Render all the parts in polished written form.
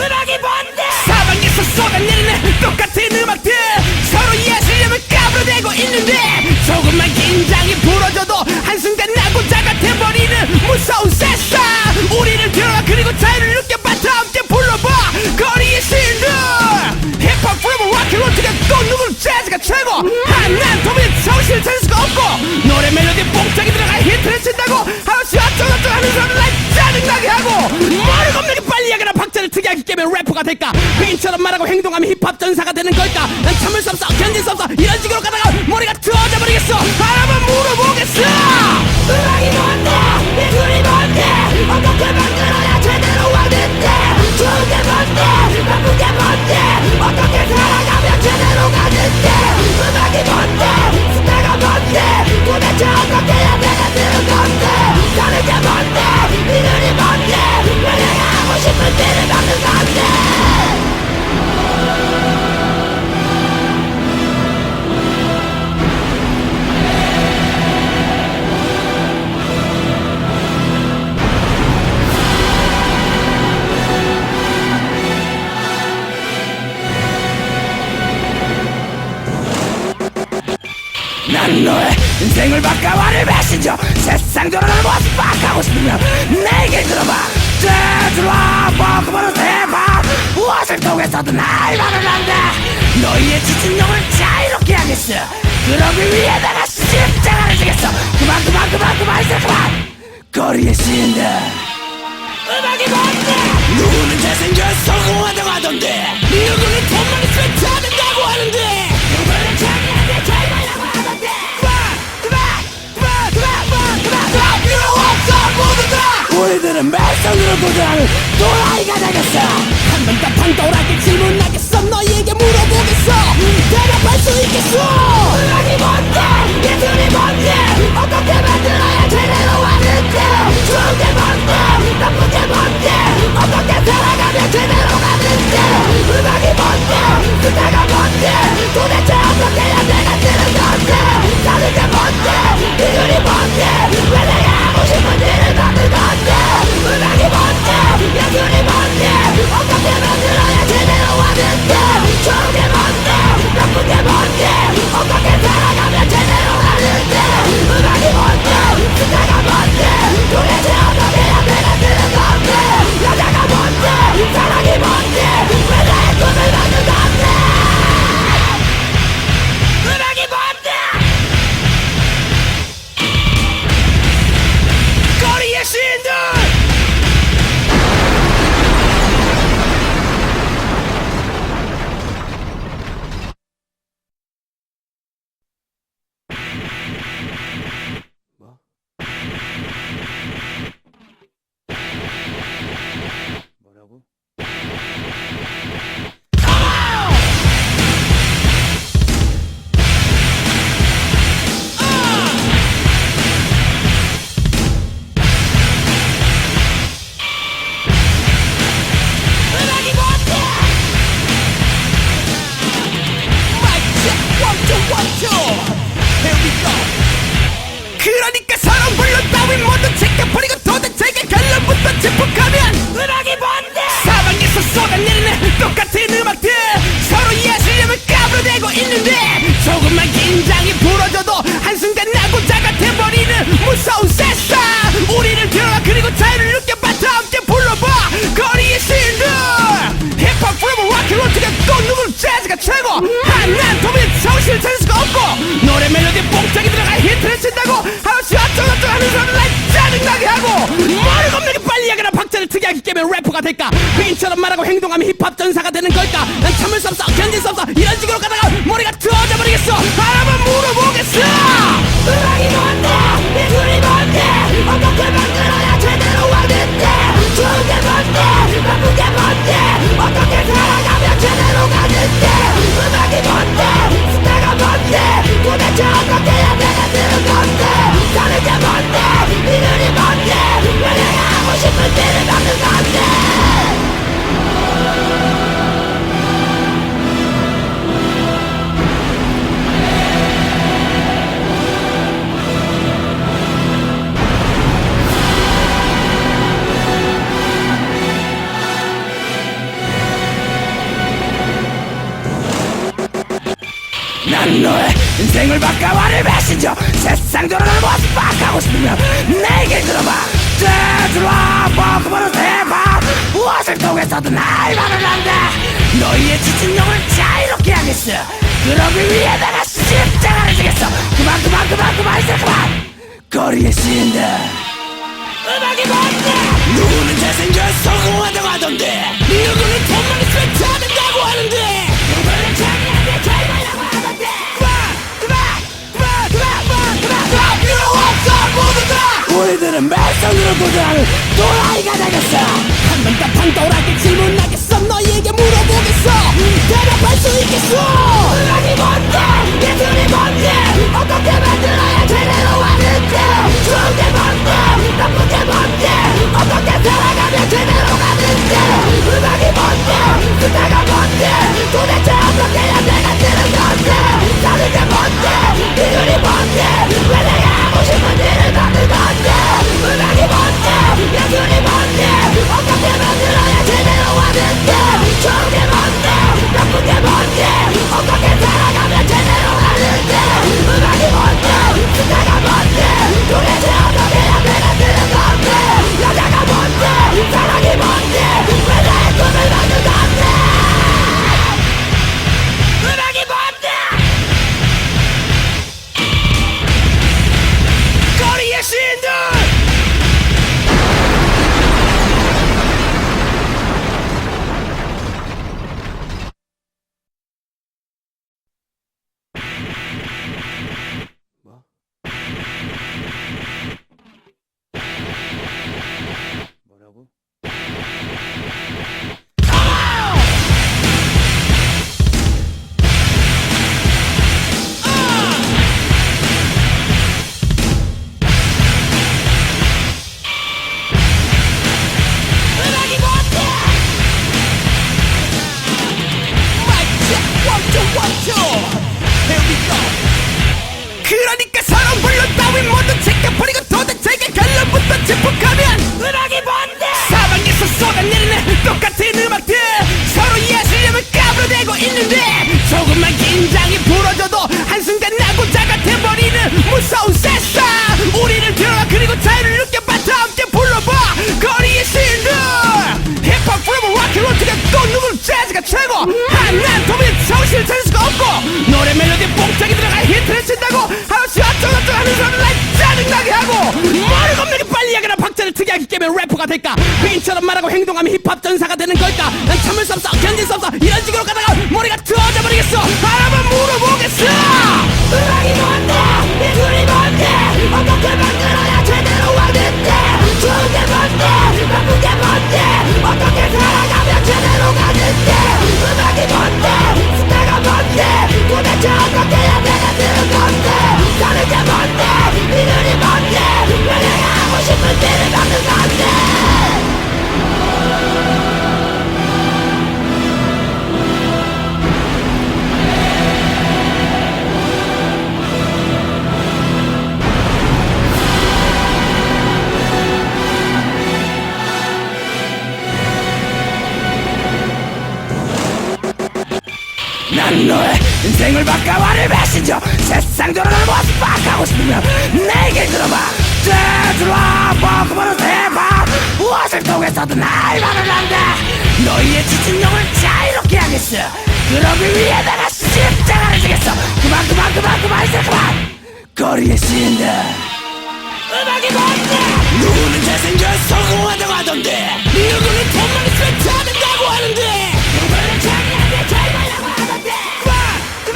음악이 뭔데? 사방에서 쏟아내리는 똑같은 음악들 서로 예술력을 까불어대고 있는데 조금만 긴장이 풀어져도 한순간 낙오자가 돼버리는 무서운 세상. 우리를 들어라 그리고 자유를 느껴봐. 다 함께 불러봐 거리의 신들. 힙합, 프리버, 락앤롤 특히 또 누구는 재즈가 최고. 난 도무지 정신을 차릴 수가 없고 노래 멜로디에 뽕짝이 들어가 히트를 친다고 하나씩 어쩌고저쩌고 하는 사람을 날 짜증나게 하고 머리 겁나게 빨리 하거나 박자를 특이하게 깨면 래퍼가 될까? 빈처럼 말하고 행동하면 힙합 전사가 되는 걸까? 난 참을 수 없어 견딜 수 없어 이런 식으로 가다가 머리가 트어져 버리겠어. 하나만 물어보겠어. 음악이 뭔데? 예술이 뭔데? 어떻게 만들어야 제대로 왔는데? 좋은 게 뭔데? 나쁜 게 뭔데? 어떻게 살아가면 제대로 가는데? 음악이 뭔데? 스타가 뭔데? 도대체 어떻게 해야 내가 되는 건데? 다른 게 뭔데? 이들이 뭔데? 왜 내가 하고 싶은 일을 받는 건데? 난 너의 인생을 바꿔버릴 메신저. 세상 돌아가는 모습 바꾸고 싶으면 내게 들어봐. 들어와 먹어보는 대박. 무엇을 통해서든 날 말을 한다. 너희의 지친 영을 자유롭게 하겠어. 그러기 위해 내가 십자가를 지겠어. 그만 이제 그만. 거리의 시인들. 음악이 뭔데? 누구는 잘생겨 성공하다고 하던데 누구는 돈만 있으면 다 된다고 하는데 누구는 자기한테 잘말라고 하던데 그만 필요 없어 모두 다. 우리들은 말썽으로 도전하는 또라이가 되겠어. 한번 답한 또라이게 질문하겠어. 너희에게 물어보겠어. 대답할 수 있겠어. 음악이 뭔데? 예술이 뭔데? 어떻게 만들어야 제대로 하는데? 좋은 게 뭔데? 나쁜 게 뭔데? 어떻게 살아가면 제대로 가는데? 음악이 뭔데? 스타가 뭔데? 도대체 어떻게 해야 내가 되는 건데? 다른 게 뭔데? 이들이 뭔데? 왜 내가 하고 싶은 일을 받는 건데? 음악이 뭔데? 예술이 뭔데? 어떻게 만들어야 제대로 하는데? 좋은 게 뭔데? 나쁜 게 뭔데? 어떻게 살아가면 제대로 하는데? 음악이 뭔데? 스타가 뭔데? 도대체 어떻게 해야 내가 되는 건데? 여자가 뭔데? 사랑이 뭔데? 왜 나의 꿈을 받는 건데? 음악이 뭔데? 거리의 신들. 뭐라고? 음악이 뭔데? 마이크 체크 원투 Here we go. 그러니까 서로 물론 따윈 모두 지켜버리고 도대체 그 결론부터 짚어가면 음악이 뭔데? 사방에서 쏟아내리는 똑같은 음악들 서로 예술력을 까불어대고 있는데 조금만 긴장이 풀어져도 한순간 낙오자가 돼버리는 무서운 세상. 우리를 들어라 그리고 자유를 느껴봐. 다 함께 불러봐 거리의 신들. 힙합, 프리버, 락앤롤 특히 또 누구는 재즈가 최고. 난 도무지 정신을 차릴 수가 없고 노래 멜로디에 뽕짝이 들어가 히트를 친다고 하나씩 어쩌고저쩌고 하는 사람을 날 짜증나게 하고 머리 겁나게 빨리 하거나 박자를 특이하게 깨면 래퍼가 될까? 빈처럼 말하고 행동하면 힙합 전사가 되는 걸까? 난 참을 수 없어 견딜 수 없어 이런 식으로 가다가 머리가 트어져 버리겠어. 하나만 물어보겠어. 음악이 뭔데? 예술이 뭔데? 어떻게 만들어야 제대로 왔는데? 좋은 게 뭔데? 나쁜 게 뭔데? 어떻게 살아가면 제대로 가는데? 음악이 뭔데? 스타가 뭔데? 도대체 어떻게 해야 내가 되는 건데? 다른 게 뭔데? 이들이 뭔데? 왜 내가 하고 싶은 일을 받는 건데? 인생을 바꿔와를 메신저 세상 돌아가는 모습 바꾸고 싶으면 내게 들어봐. 들어와 뻐꾸버릇 해봐. 무엇을 통해서든 날 말을 한다. 너희의 지진력을 자유롭게 하겠어. 그러기 위해 내가 십자가를 지겠어. 그만 이제 그만. 거리의 시인들 음악이 뭔데? 누구는 잘생겨 성공한다고 하던데, 누구는 돈만 있으면 다 된다고 하는데, 누구는 자기한테 잘말라고 하던데. 그만 필요 없어 모두 다. 우리들은 말썽으로 도전하는 또라이가 되겠어. 한 번 답한 또라이게 질문하겠어. 너희에게 물어보겠어. 대답할 수 있겠어. 음악이 뭔데? 예술이 뭔데? 어떻게 만들어야 제대로 하는데? 좋은 게 뭔데? 나쁜 게 뭔데? 어떻게 살아가면 제대로 가는데? 음악이 뭔데? 그대가 뭔데? 도대체 어떻게 해야 내가 되는 건데? 사는 게 뭔데? 비결이 뭔데? 왜 내가 하고 싶은 일을 하는 건데? 음악이 뭔데? 예술이 뭔데? 어떻게 만들어야 제대로 하는데? 좋은 게 뭔데? 나쁜 게 뭔데? 어떻게 살아가면 제대로 하는데? 음악이 뭔데? 그대가 뭔데? 도대체 어떻게 해야 내가 되는 건데? 여자가 뭔데? 사랑이 뭔데? 왜 나의 꿈을 만든 건데? 음악이 뭔데? 거리의 시인들 뭐? 뭐라고? 음악이 뭔데? 마이크 체크 원투 Here we go. 그러니까 서로 물론 따윈 모두 챙겨버리고 도대체의 결론부터 짚어가면 음악이 뭔데? 사방에서 쏟아내리는 똑같은 음악들 서로 예술력을 까불어대고 있는데 조금만 긴장이 풀어져도 한순간 나고자가 돼버리는 무서운 세상. 우리를 들어와 그리고 자유를 느껴봐. 다 함께 불러봐. 거리의 시인들 힙합 프로브 락앤롤 중에 또 누구는 재즈가 최고. 난 도무지 정신을 차릴 수가 없고 노래 멜로디 뽕짝이 들어가 히트를 친다고 하루씩 어쩌고저쩌고 하는 사람을 날 짜증나게 하고 머리가 없는 게 빨리 하거나 박자를 특이하게 깨면 래퍼가 될까? 흑인처럼 말하고 행동하면 힙합 전사가 되는 걸까? 난 참을 수 없어 견딜 수 없어 이런 식으로 가다가 머리가 터져 버리겠어. 하나만 물어보겠어. 음악이 뭔데? 예술이 뭔데? 어떻게 만들어야 제대로 하는데? 좋은 게 뭔데? 나쁜 게 뭔데? 어떻게 살아가면 제대로 가는데? 음악이 뭔데? 스타가 뭔데? 도대체 어떻게 해야 내가 되는 건데? 사는 게 뭔데? 비늘이 뭔데? 왜 내가 하고 싶은 일을 갖는 건데? 난 너의 인생을 바꿔와를 메신저 세상 돌아가는 모습 바꾸고 싶으면 내게 들어봐. 들어와 뻐꾸버릇 해봐. 무엇을 통해서든 날 말을 한다. 너희의 지진력을 자유롭게 하겠어. 그러기 위해 내가 십자가를 지겠어. 그만 이제 그만. 거리의 시인들 음악이 뭔데? 누구는 잘생겨 성공한다고 하던데, 누구는 돈만 있으면 다 된다고 하는데, 누구는 자기한테 잘말라고 하던데. 그만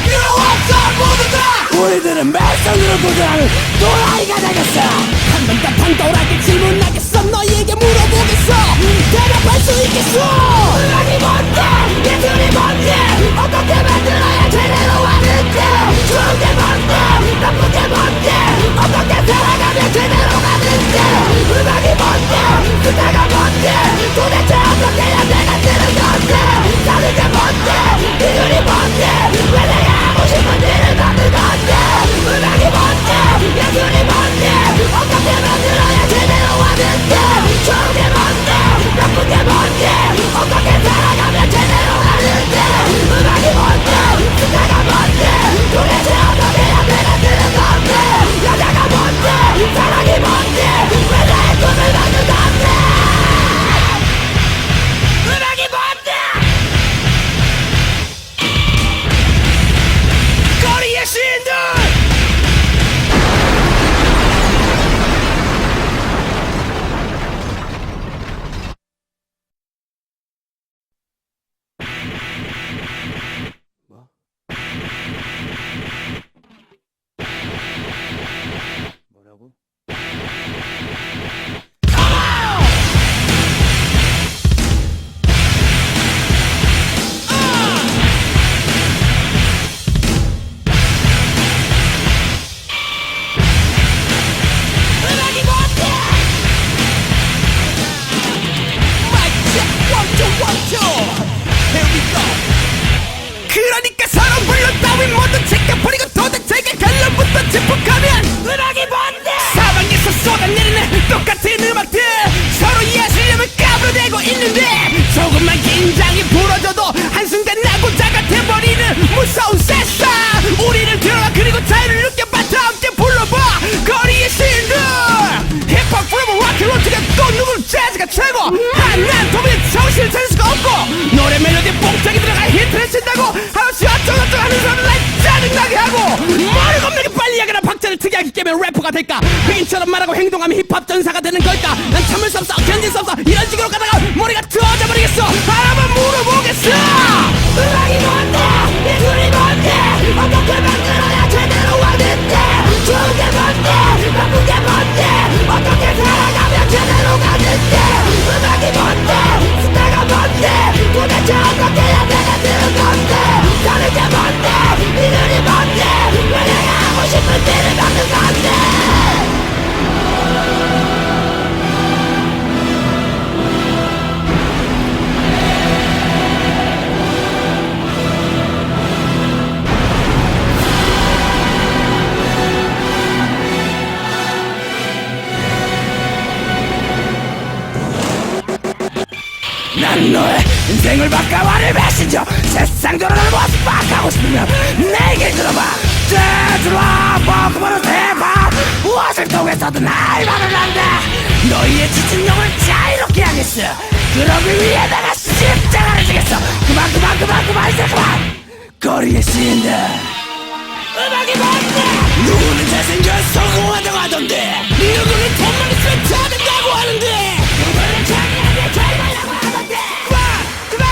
필요 없어 모두 다. 우리들은 말썽으로 도전하는 또라이가 되겠어. 한 번 답한 또라이게 질문하겠어. 너희에게 물어보겠어. 대답할 수 있겠어. 음악이 뭔데? 예술이 뭔데? 어떻게 만들어야 제대로 하는데? 좋은 게 뭔데? 나쁜 게 뭔데? 어떻게 살아가면 제대로 가는데? 음악이 뭔데? 그대가 뭔데? 도대체 어떻게 해야 내가 되는 건데? 사는 게 뭔데? 비결이 뭔데? 왜 내가 하고 싶은 일을 하는 건데? 음악이 뭔데? 예술이 뭔데? 어떻게 만들어야 제대로 하는데? 좋은 게 뭔데? 나쁜 게 뭔데? 어떻게 살아가면 제대로 하는데? 음악이 뭔데? 그대가 하고 머리 겁나게 빨리 하거나 박자를 특이하게 깨면 래퍼가 될까? 흑인처럼 말하고 행동하면 힙합 전사가 되는 걸까? 난 참을 수 없어 견딜 수 없어 이런 식으로 가다가 머리가 터져버리겠어. 하나만 물어보겠어. 음악이 뭔데 이 둘이 뭔데 어떻게 만들어야 제대로 하는데 좋은 게 뭔데 나쁜 게 뭔데 어떻게 살아가면 제대로 가는데 음악이 뭔데 스타가 뭔데 도대체 어떻게 해야 내가 들은 건데 다른 게 뭔데 이들이 뭔데 왜 내가 하고 싶은 일을 받는 건데. 난 너의 인생을 바꿔버릴 메신저. 세상 돌아가는 모습 바꾸고 싶으면 내 얘기를 들어봐. 들어와 먹어보는 대박 무엇을 통해서든 날 말을 한다. 너희의 지친 영을 자유롭게 하겠어. 그러기 위해 내가 십자가를 지겠어. 그만 이제 그만. 거리의 시인들 음악이 뭔데 누구는 잘생겨 성공하다고 하던데 누구는 돈만 있으면 다 된다고 하는데 누구는 자기한테 잘 말라고 하던데 그만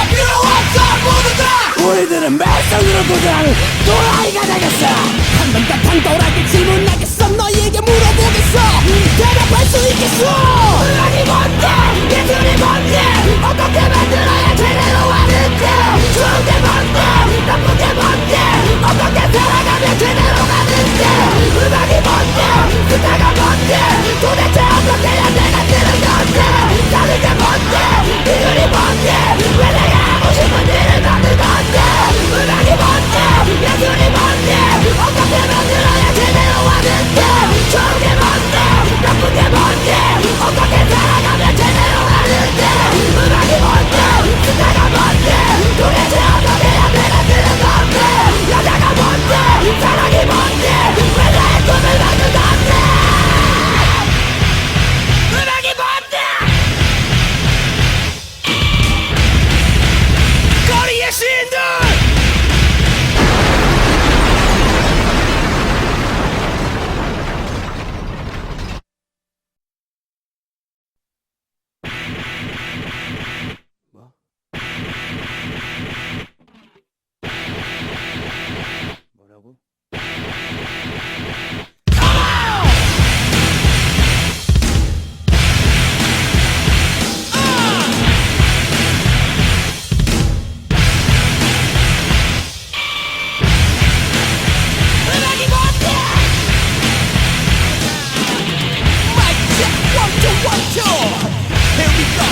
필요 없어 모두 다. 우리들은 말썽으로 도전하는 또라이가 되겠어. 한 번 더 판도라게 질문하겠어. 너희에게 물어보겠어. 대답할 수 있겠어. 음악이 뭔데 예술이 뭔데 어떻게 만들어야 제대로 하는데 좋은 게 뭔데 나쁜 게 뭔데 어떻게 살아가면 제대로 가는데 음악이 뭔데 스타가 뭔데 도대체 어떻게 해야 내가 뜨는 건데 다른 게 뭔데 이들이 뭔데 왜 내가 하고 싶은 일을 받는 건데 음악이 뭔데 예술이 뭔데 어떻게 만들어야 제대로 하는데 좋은 게 뭔데 나쁜 게 뭔데 어떻게 살아가면 제대로 하는데 음악이 뭔데 스타가 뭔데 도대체 어떻게 해야 내가 뜨는 건데 여자가 뭔데 사랑이 뭔데 왜 나의 꿈을 막는 건데 음악이 뭔데 거리의 시인들 뭐? 뭐라고? 음악이 뭔데 마이크 체크 원투 Here we go.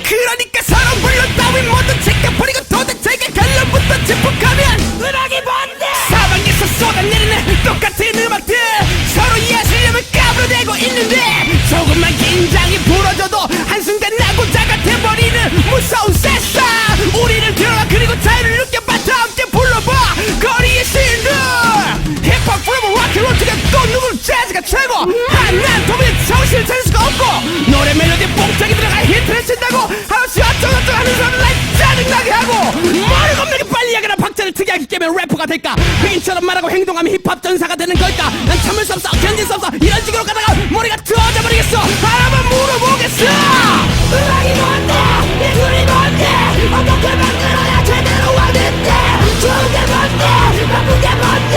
그러니까 서로 물론 따윈 모두 제껴버리고 도대체 결론부터 짚어가면 음악이 뭔데 사방에서 쏟아내리는 똑같은 음악들 서로 예술력을 까불어대고 있는데 조금만 긴장이 풀어져도 한순간 나고자가 돼버리는 무서운 세상. 우리를 들어라 그리고 자유를 느껴봐. 다 함께 불러봐 거리의 시인들. 힙합 프레버 락앤롤 중에 또 누구는 재즈가 최고. 난 도무지 정신을 차릴 수가 없고 노래 멜로디에 뽕짝이 들어가 히트를 친다고 하나씩 어쩌고저쩌고 하는 사람을 날 짜증나게 하고 머리 겁나게 빨리 하거나 박자를 특이하게 깨면 래퍼가 될까? 흑인처럼 말하고 행동하면 힙합 전사가 되는 걸까? 난 참을 수 없어 견딜 수 없어 이런 식으로 가다가 머리가 터져버리겠어. 하나만 물어보겠어. 음악이 뭔데 예술이 뭔데 어떻게 만들어야 제대로 하는데 좋은 게 뭔데 나쁜 게 뭔데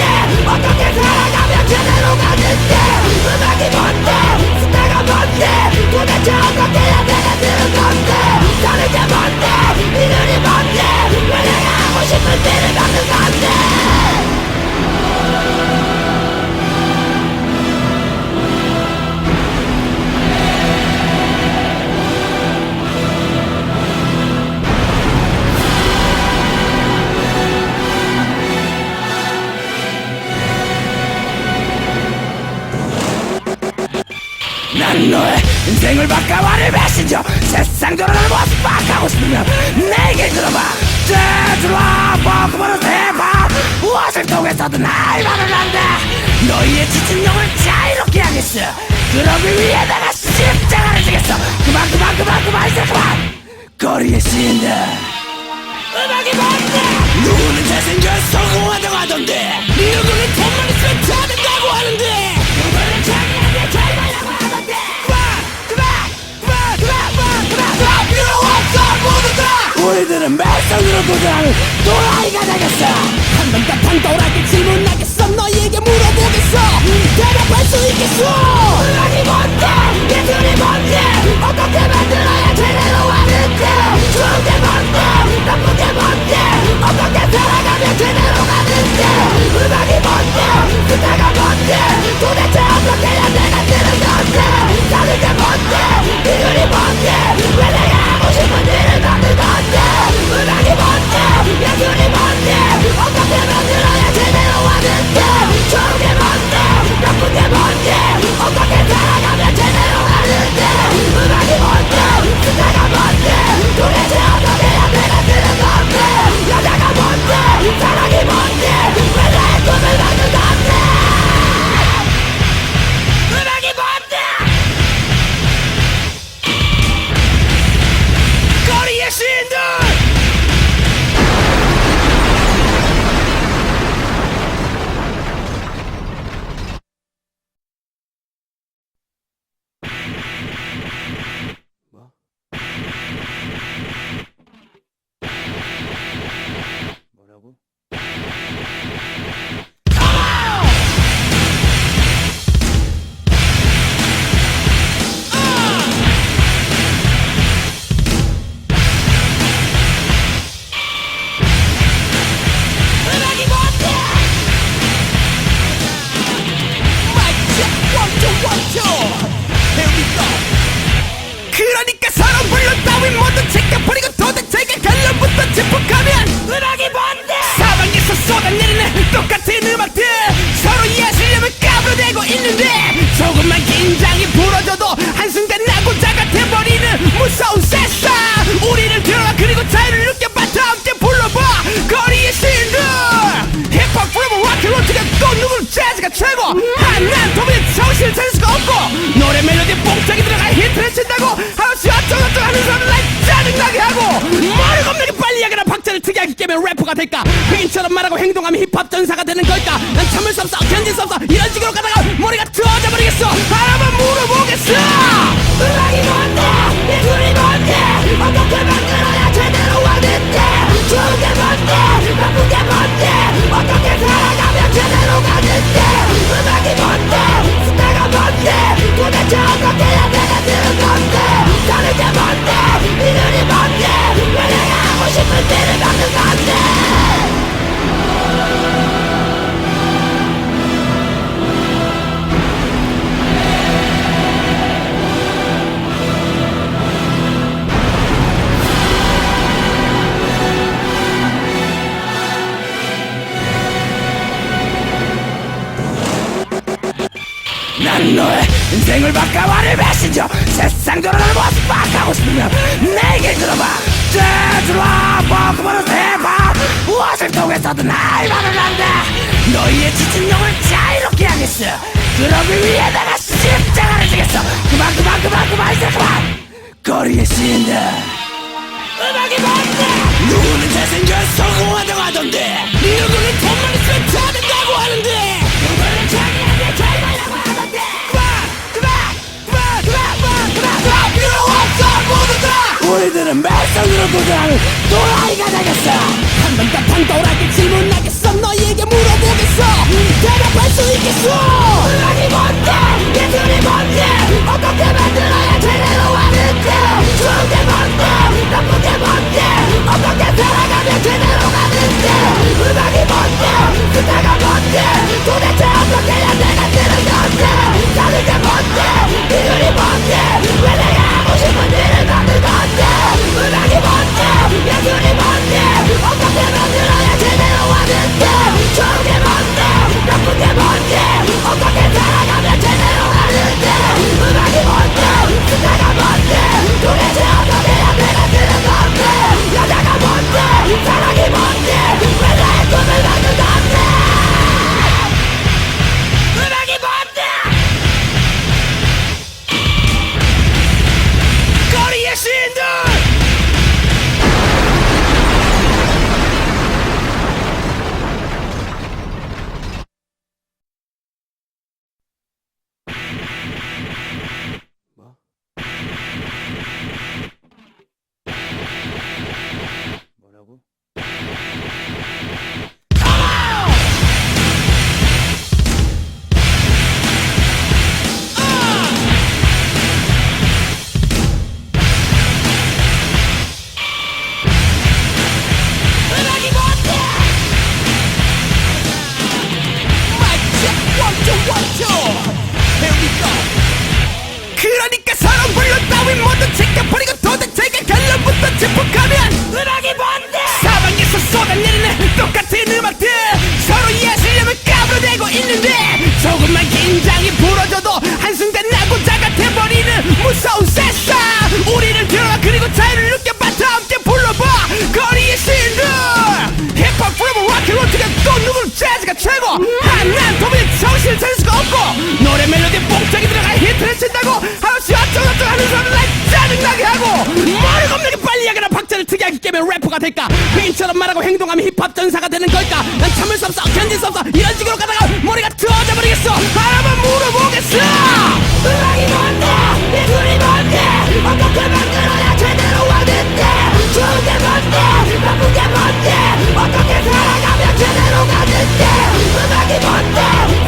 어떻게 살아가면 제대로 가는데 음악이 뭔데 스타가 뭔데 도대체 어떻게 해야 내가 들은 건데 다른 게 뭔데 이들이 뭔데 왜 내가 하고 싶은 일을 받는 건데. 난 너의 인생을 바꿔버릴 메신저. 세상 돌아가는 모습 바꾸고 싶으면 내 얘기를 들어봐. 들어와 먹어보는 대박 무엇을 통해서든 날 말을 한다. 너희의 지친 영을 자유롭게 하겠어. 그러기 위해 내가 십자가를 지겠어. 그만 이제 그만. 거리의 시인들 음악이 뭔데? 누구는 잘생겨 성공한다고 하던데, 누구는 돈만 있으면 다 된다고 하는데, 누구는 자기한테 잘 말라고 하던데. 그만 필요 없어 모두 다. 우리들은 말썽으로 도전하는 또라이가 되겠어. 한번 답한 또라이게 질문하겠어. 너희에게 물어보겠어. 대답할 수 있겠어. 음악이 뭔데? 예술이 뭔데? 어떻게 만들어야 제대로 하는데? 좋은 게 뭔데? 나쁜 게 뭔데? 어떻게 살아가면 제대로 가는데? 음악이 뭔데? 그대가 뭔데? 도대체 어떻게 해야 내가 되는 건데? 사는 게 뭔데? 비결이 뭔데? 왜 내가 하고 싶은 일을 만든 건데? 음악이 뭔데? 예술이 뭔데? 어떻게 만들어야 제대로 하는데? 좋은 게 뭔데? 나쁜 게 뭔데? 어떻게 살아가면 제대로 하는데? 음악이 뭔데? 그대가 뭔데? 도대체 어떻게 해야 내가 되는 건데? 여자가 뭔데? 사랑이 뭔데? 왜 나의 꿈을 만든 건데? 음악이 뭔데? 거리의 시인들! 뭐? 뭐라고? 음악이 뭔데? 마이크 체크 원투 Here we go. 그러니까 서로 물론 따윈 모두 제껴버리고 도대체가 결론부터 짚어가면 음악이 뭔데? 사방에서 쏟아내리는 똑같은 음악들, 서로 예술력을 까불어대고 있는데, 조금만 긴장이 풀어져도 한순간 나고자가 돼버리는 무서운 세상. 우리를 들어라. 그리고 자유를 느껴봐. 다 함께 불러봐. 거리의 시인들. 힙합, 랩, 락앤롤 중에 또 누구는 재즈가 최고. 난 도무지 정신을 차릴 수가 없고, 노래 멜로디에 뽕짝이 들어가 히트를 친다고 하나씩 어쩌고저쩌고 하는 사람을 날 짜증나게 하고, 머리 겁나게 빨리 하거나 박자를 특이하게 깨면 래퍼가 될까? 흑인처럼 말하고 행동하면 힙합 전사가 되는 걸까? 난 참을 수 없어, 견딜 수 없어. 이런 식으로 가다가 머리가 터져버리겠어. 하나만 물어보겠어. 음악이 뭔데? 예술이 뭔데? 어떻게 만들어야 제대로 하는데? 좋은 게 뭔데? 나쁜 게 뭔데? 어떻게 살아가면 제대로 가는데? 음악이 뭔데? 스타가 뭔데? 도대체 어떻게 해야 내가 되는 건데? 사는 게 뭔데? 이들이 뭔데? 왜 내가 하고 싶은 일을 만든 건데? 난 너의 인생을 바꿔버릴 메신저. 세상 돌아가는 모습 바꾸고 싶으면 내 얘기를 들어봐. 재즈와 버크버릇 힙합, 무엇을 통해서든 날 말을 한다. 너희의 지친 영을 자유롭게 하겠어. 그러기 위해 내가 십자가를 지겠어. 그만 이제 그만. 거리의 시인들. 음악이 뭔데? 누구는 잘생겨 성공한다고 하던데, 누구는 돈만 있으면 다 된다고 하는데, 누구는 자기한테 잘 말라고 하던데. 그만 필요 없어 모두 다. 우리들은 말썽으로 도전하는 또라이가 되겠어. 한번 답한 또라이게 질문하겠어. 너희에게 물어보겠어. 대답할 수 있겠어. 음악이 뭔데? 예술이 뭔데? 어떻게 만들어야 제대로 하는데? 좋은 게 뭔데? 나쁜 게 뭔데? 어떻게 살아가면 제대로 가는데? 음악이 뭔데? 그대가 뭔데? 도대체 어떻게 해야 내가 되는 건데? 사는 게 뭔데? 비결이 뭔데? 왜 내가 하고 싶은 일을 만든 건데? 음악이 뭔데? 예술이 뭔데? 어떻게 만들어야 제대로 하는데? 좋은 게 뭔데? 나쁜 게 뭔데? 결론부터 짚어가면 음악이 뭔데 사방에서 쏟아내리는 똑같은 음악들 서로 예술력을 까불어대고 있는데 조금만 긴장이 풀어져도 한순간 나고자가 돼버리는 무서운 세상 우리를 들어와 그리고 자유를 느껴봐 다 함께 불러봐 거리의 시인들 힙합 프레버 락앤롤 중에 또 누구는 재즈가 최고 난 도무지 정신을 차릴 수가 없고 노래 멜로디에 뽕짝이 들어가 히트를 친다고 하루씩 어쩌고저쩌고 하는 사람을 날 짜증나게 하고 머리가 없는 게 빨리 하거나 박자를 특이하게 깨면 래퍼가 될까 빈처럼 말하고 행동하면 힙합 전사가 되는 걸까 난 참을 수 없어 견딜 수 없어 이런 식으로 가다가 머리가 터져 버리겠어 하나만 물어보겠어 음악이 뭔데 예술이 뭔데 어떻게 만들어야 제대로 하는데 좋은 게 뭔데 나쁜 게 뭔데 어떻게 살아가면 제대로 가는데 음악이 뭔데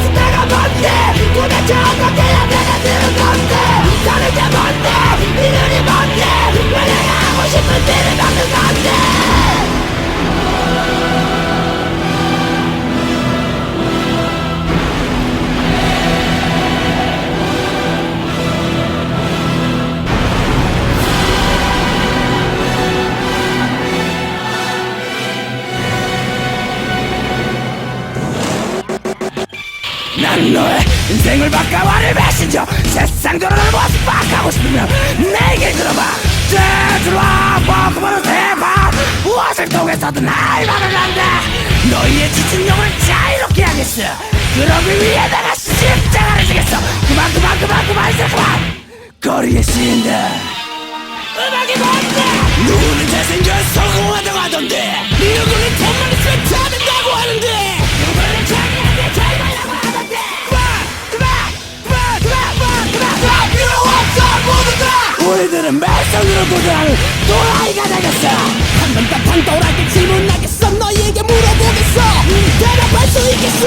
스타가 뭔데 도대체 어떻게 해야 내가 들은 건데 다른 게 뭔데 이름이 뭔데 왜 내가 하고 싶은 일을 갖는 건데 난 너의 인생을 바꿔버릴 메신저 세상 돌아가는 모습 바꿔고 싶으면 내게 들어봐 들어와 버그버릇 해봐 무엇을 통해서든 날 막을 한다 너희의 지친 영혼을 자유롭게 하겠어 그러기 위해 내가 십자가를 지겠어 그만 이제 그만 거리의 시인들 음악이 뭔데 누구는 잘생겨 성공한다고 하던데 누구는 돈만 있으면 다 된다고 하는데 누구는 자기한테 잘 말라고 하던데 그만 필요 없어 모두 다 우리들은 말썽으로 도전하는 또라이가 되겠어 방금 답한 또라이게 질문하겠어 너희에게 물어보겠어 대답할 수 있겠어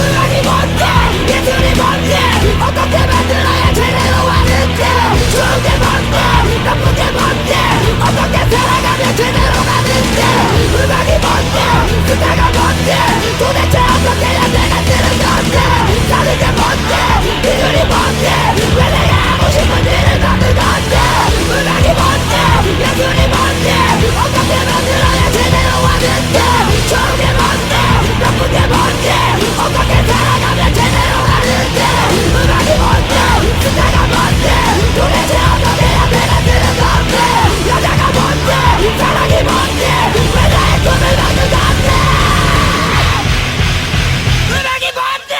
음악이 뭔데 예술이 뭔데 어떻게 만들어야 제대로 하는데 좋은 게 뭔데 나쁜 게 뭔데 어떻게 살아가면 제대로 가는데 음악이 뭔데 스타가 뭔데 도대체 어떻게 해야 내가 들은 건데 다른 게 뭔데 이들이 뭔데 왜 내가 하고 싶은 일을 갖는 건데 음악이 뭔데 예술이 뭔데 어떻게 만들어야 제대로 하는데 좋은 게 뭔데 나쁜 게 뭔데 어떻게 살아가면 제대로 하는데 음악이 뭔데 스타가 뭔데 도대체 어떻게 해야 내가 들은 건데 여자가 뭔데 사랑이 뭔데 왜 나의 꿈을 막는 건데 음악이 뭔데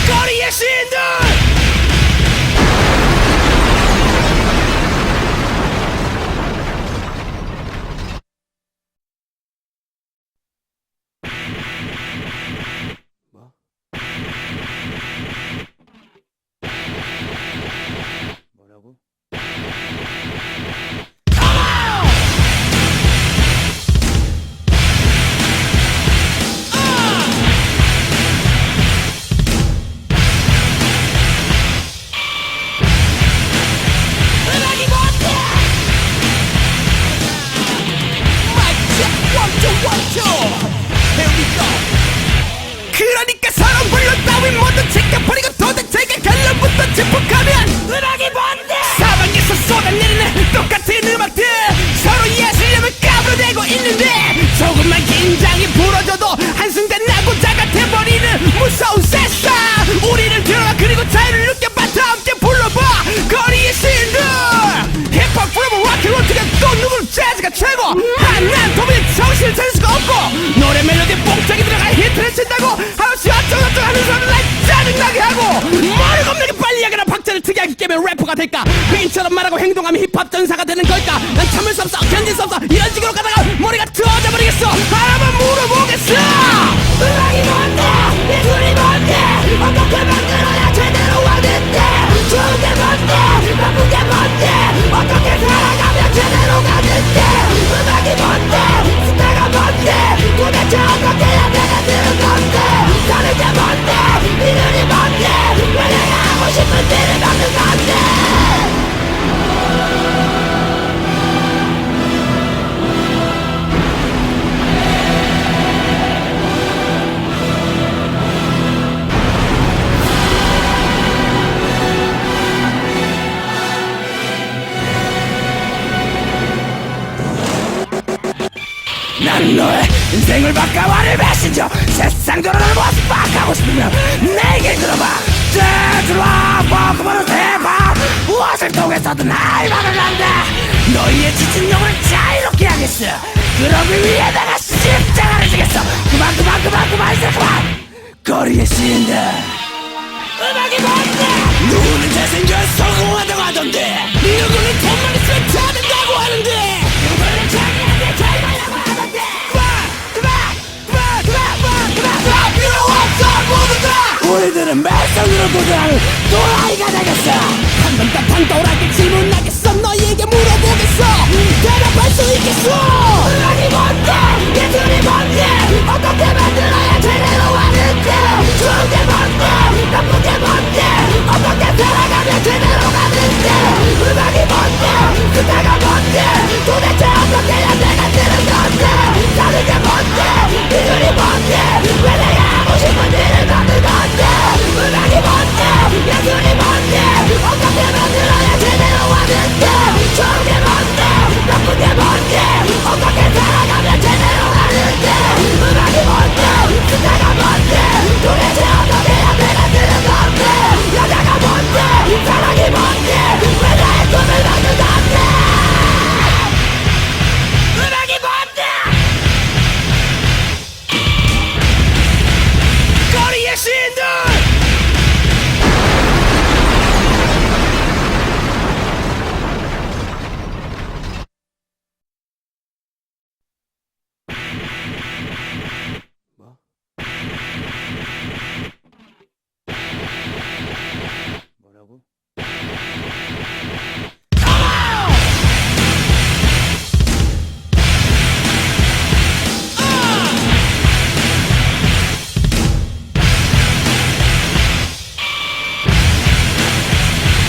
거리의 시인들 뭐? 뭐라고? 음악이 뭔데 마이크 체크 원투 Here we go 그러니까 사람 불러 따윈 모두 지켜버리고 도대체 그 결론부터 짚어가면 음악이 뭔데 사방에서 쏟아내리는 똑같은 음악들 서로 예술력을 까불어대고 있는데 조금만 긴장이 풀어져도 한순간 나고자가 돼버리는 무서운 세상 우리를 들어와 그리고 자유를 느껴봐 다 함께 불러봐 거리의 시인들 힙합 프레버 락앤롤 중에 또 누구는 재즈가 최고 난 도무지 정신을 차릴 수가 없고 노래 멜로디에 뽕짝이 들어가 히트를 친다고 하루씩 어쩌고저쩌고 하는 사람을 날 짜증나게 하고 머리가 없는 게 빨리 하거나 박자를 특이하게 깨면 래퍼가 될까 빈처럼 말하고 행동하면 힙합 전사가 되는 걸까 난 참을 수 없어 견딜 수 없어 이런 식으로 가다가 머리가 터져 버리겠어 하나만 물어보겠어 음악이 뭔데 예술이 뭔데 어떻게 만들어야 제대로 하는데 좋은 게 뭔데 나쁜 게 뭔데 어떻게 살아가면 제대로 가는데 음악이 뭔데 스타가 뭔데 도대체 어떻게 해야 내가 들은 건데 다른 게 뭔데 이름이 뭔데 왜 내가 하고 싶은 일을 갖는 건데 난 너의 인생을 바꿔버릴 메신저. 세상 돌아가는 모습 바꾸고 싶으면 내 얘기 들어봐. 들어와 먹어보는 대박. 무엇을 통해서든 알바를 한다. 너희의 지친 영혼을 자유롭게 하겠어. 그러기 위해 내가 십자가를 지겠어. 그만 이제 그만. 거리의 시인들 음악이 뭔데? 누구는 잘생겨 성공하다고 하던데, 누구는 돈만 있으면 다 된다고 하는데, 누구는 자기한테 잘 말라고 하던데. 그만 필요 없어 모두 다. 우리들은 말썽으로 도전하는 또라이가 되겠어. 한 번 답한 또라이게 질문하겠어. 너희에게 물어보겠어. 대답할 수 있겠어. 음악이 뭔데? 예술이 뭔데? 어떻게 만들어야 제대로 하는데? 좋은 게 뭔데? 나쁜 게 뭔데? 어떻게 살아가면 제대로 가는데? 음악이 뭔데? 그대가 뭔데? 도대체 어떻게 해야 내가 되는 건데? 사는 게 뭔데? 예술이 뭔데? 왜 내가 하고 싶은 일을 하는 건데? 음악이 뭔데? 예술이 뭔데? 어떻게 만들어야 제대로 하는데? 좋은 게 뭔데? 나쁜 게 뭔데? 어떻게 살아가면 제대로 하는데? 음악이 뭔데? 그대가 뭔데? 도대체 어떻게 해야 내가 되는 건데? 여자가 뭔데? 사랑이 뭔데? 왜 나의 꿈을 막는 건데? 음악이 뭔데? 거리의 시인들 뭐? 뭐라고?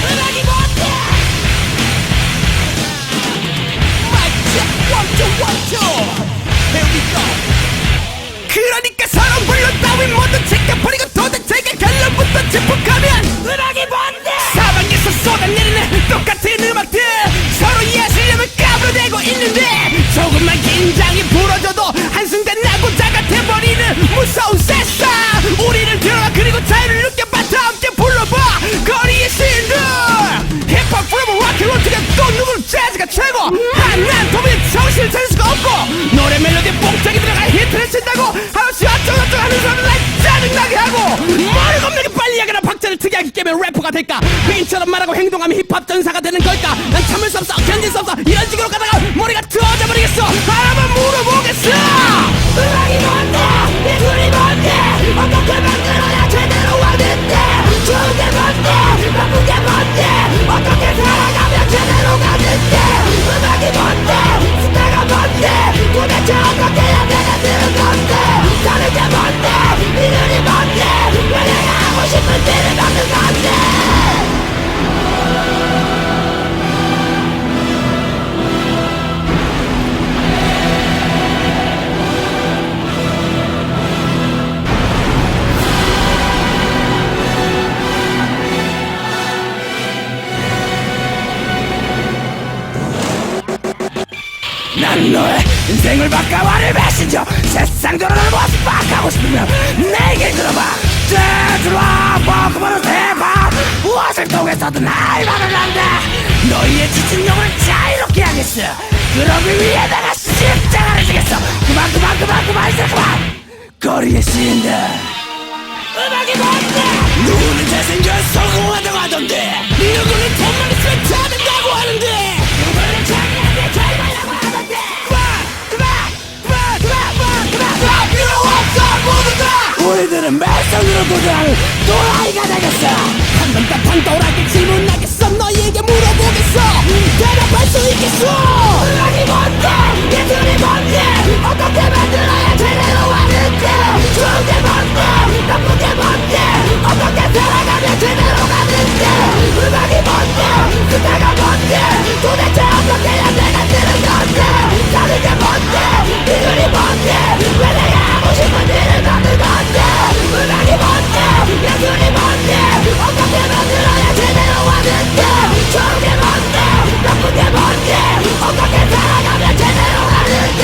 음악이 뭔데? 마이크 체크 원투 Here we go. 그러니까 서로 물론 따윈 모두 지켜버리고 도대체가 결론부터 짚어가면 음악이 뭔데? 사방에서 쏟아내리는 똑같은 음악들, 서로 예술력을 까불어대고 있는데, 조금만 긴장이 풀어져도 한순간 나고자가 돼버리는 무서운 세상. 우리를 들어라. 그리고 자유를 느껴봐. 다 함께 불러봐. 거리의 시인들 힙합 프로브 락앤롤 중에 또 누구는 재즈가 최고. 난 도무지 정신을 차릴 수가 없고, 노래 멜로디에 뽕짝이 들어가 히트를 친다고 하나씩 어쩌고저쩌고 하는 사람은 날 짜증나게 하고, 머리가 없는 게 빨리 하거나 박자를 특이하게 깨면 래퍼가 될까? 빈처럼 말하고 행동하면 힙합 전사가 되는 걸까? 난 참을 수 없어, 견딜 수 없어. 이런 식으로 가다가 머리가 터져버리겠어. 하나만 물어보겠어. 음악이 뭔데? 예술이 뭔데? 어떻게 만들어야 제대로 하는데? 좋은 게 뭔데? 나쁜 게 뭔데? 어떻게 살아가면 제대로 가는데? 음악이 뭔데? 스타가 뭔데? 도대체 어떻게 해야 내가 되는 건데? 사는 게 뭔데? 이름이 뭔데? 왜 내가 하고 싶은 일을 하는 건데? 난 너의 인생을 바꿔버릴 메신저. 세상 돌아가는 모습 바꾸고 싶으면 내 얘기 들어봐. 들어와 먹어보는 대박. 무엇을 통해서든 알바를 한다. 너희의 지친 영혼을 자유롭게 하겠어. 그러기 위해 내가 십자가를 지겠어. 그만 이제 그만. 거리의 시인들 음악이 뭔데? 누구는 잘생겨 성공하다고 하던데, 누구는 돈만 있으면 다 된다고 하는데, 누구는 자기한테 잘 말라고 하던데. 그만 필요 없어 모두 다. 우리들은 말썽으로 도전하는 또라이가 되겠어. 한 번 답한 또라이게 질문하겠어. 너희에게 물어보겠어. 대답할 수 있겠어. 음악이 뭔데? 예술이 뭔데? 어떻게 만들어야 제대로 하는데? 좋은 게 뭔데? 나쁜 게 뭔데? 어떻게 살아가면 제대로 가는데? 음악이 뭔데? 그대가 뭔데? 도대체 어떻게 해야 내가 되는 건데? 사는 게 뭔데? 이들이 뭔데? 왜 내가 하고 싶은 일을 하는 건데? 음악이 뭔데? 예술이 뭔데? 어떻게 만들어야 제대로 하는데? 좋은 게 뭔데? 나쁜 게 뭔데? 어떻게 살아가면 제대로 하는데?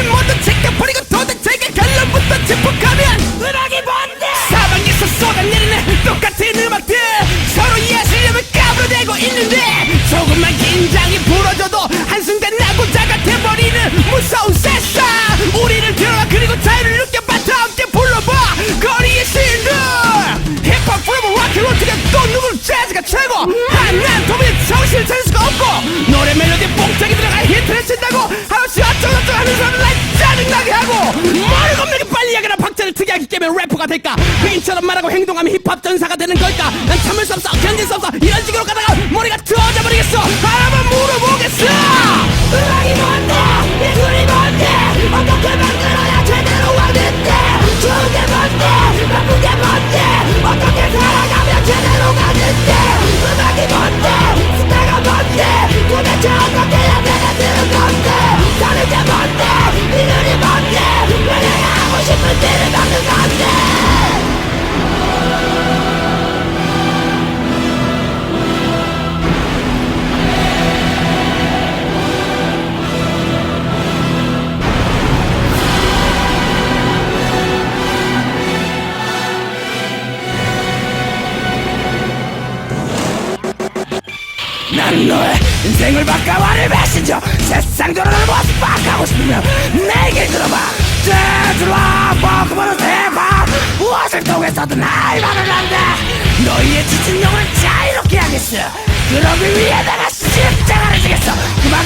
따윈 모두 지켜버리고 도대체 그 결론부터 짚어가면 음악이 뭔데 사방에서 쏟아내리는 똑같은 음악들 서로 예술력을 까불어대고 있는데 조금만 긴장이 풀어져도 한순간 나고자가 돼버리는 무서운 세상 우리를 들어라 그리고 자유를 느껴봐 다 함께 불러봐 거리의 신들 힙합 프리버 락앤롤 특히 또 누구는 재즈가 최고 한난 도민의 정신을 차릴 수가 없고 노래 멜로디 뽕짝이 들어가 히트를 친다고 하루씩 어쩌고저쩌고 하는 사람을 날 짜증나게 하고 머리 겁나게 빨리 하거나 박자를 특이하게 깨면 래퍼가 될까 흑인처럼 말하고 행동하면 힙합 전사가 되는 걸까 난 참을 수 없어 견딜 수 없어 이런 식으로 가다가 머리가 터져 버리겠어 하나만 물어보겠어 음악이 뭔데 예술이 뭔데 어떻게 만들어야 제대로 하는데 좋은 게 뭔데 나쁜 게 뭔데 어떻게 살아가면 제대로 가는데 음악이 뭔데 스타가 뭔데 도대체 어떻게 해야 되는 건데 다른 게 뭔데 이들이 뭔데 왜 내가 하고 싶은 일을 막는 건데 난 너의 인생을 바꿔버릴 메신저 세상 돌아가는 모습 바꿔고 싶으면 내게 들어봐 들어와 먹어보는 대박 무엇을 통해서든 날 말을 한다 너희의 지친 영혼을 자유롭게 하겠어 그러기 위해 내가 십자가를 지겠어 그만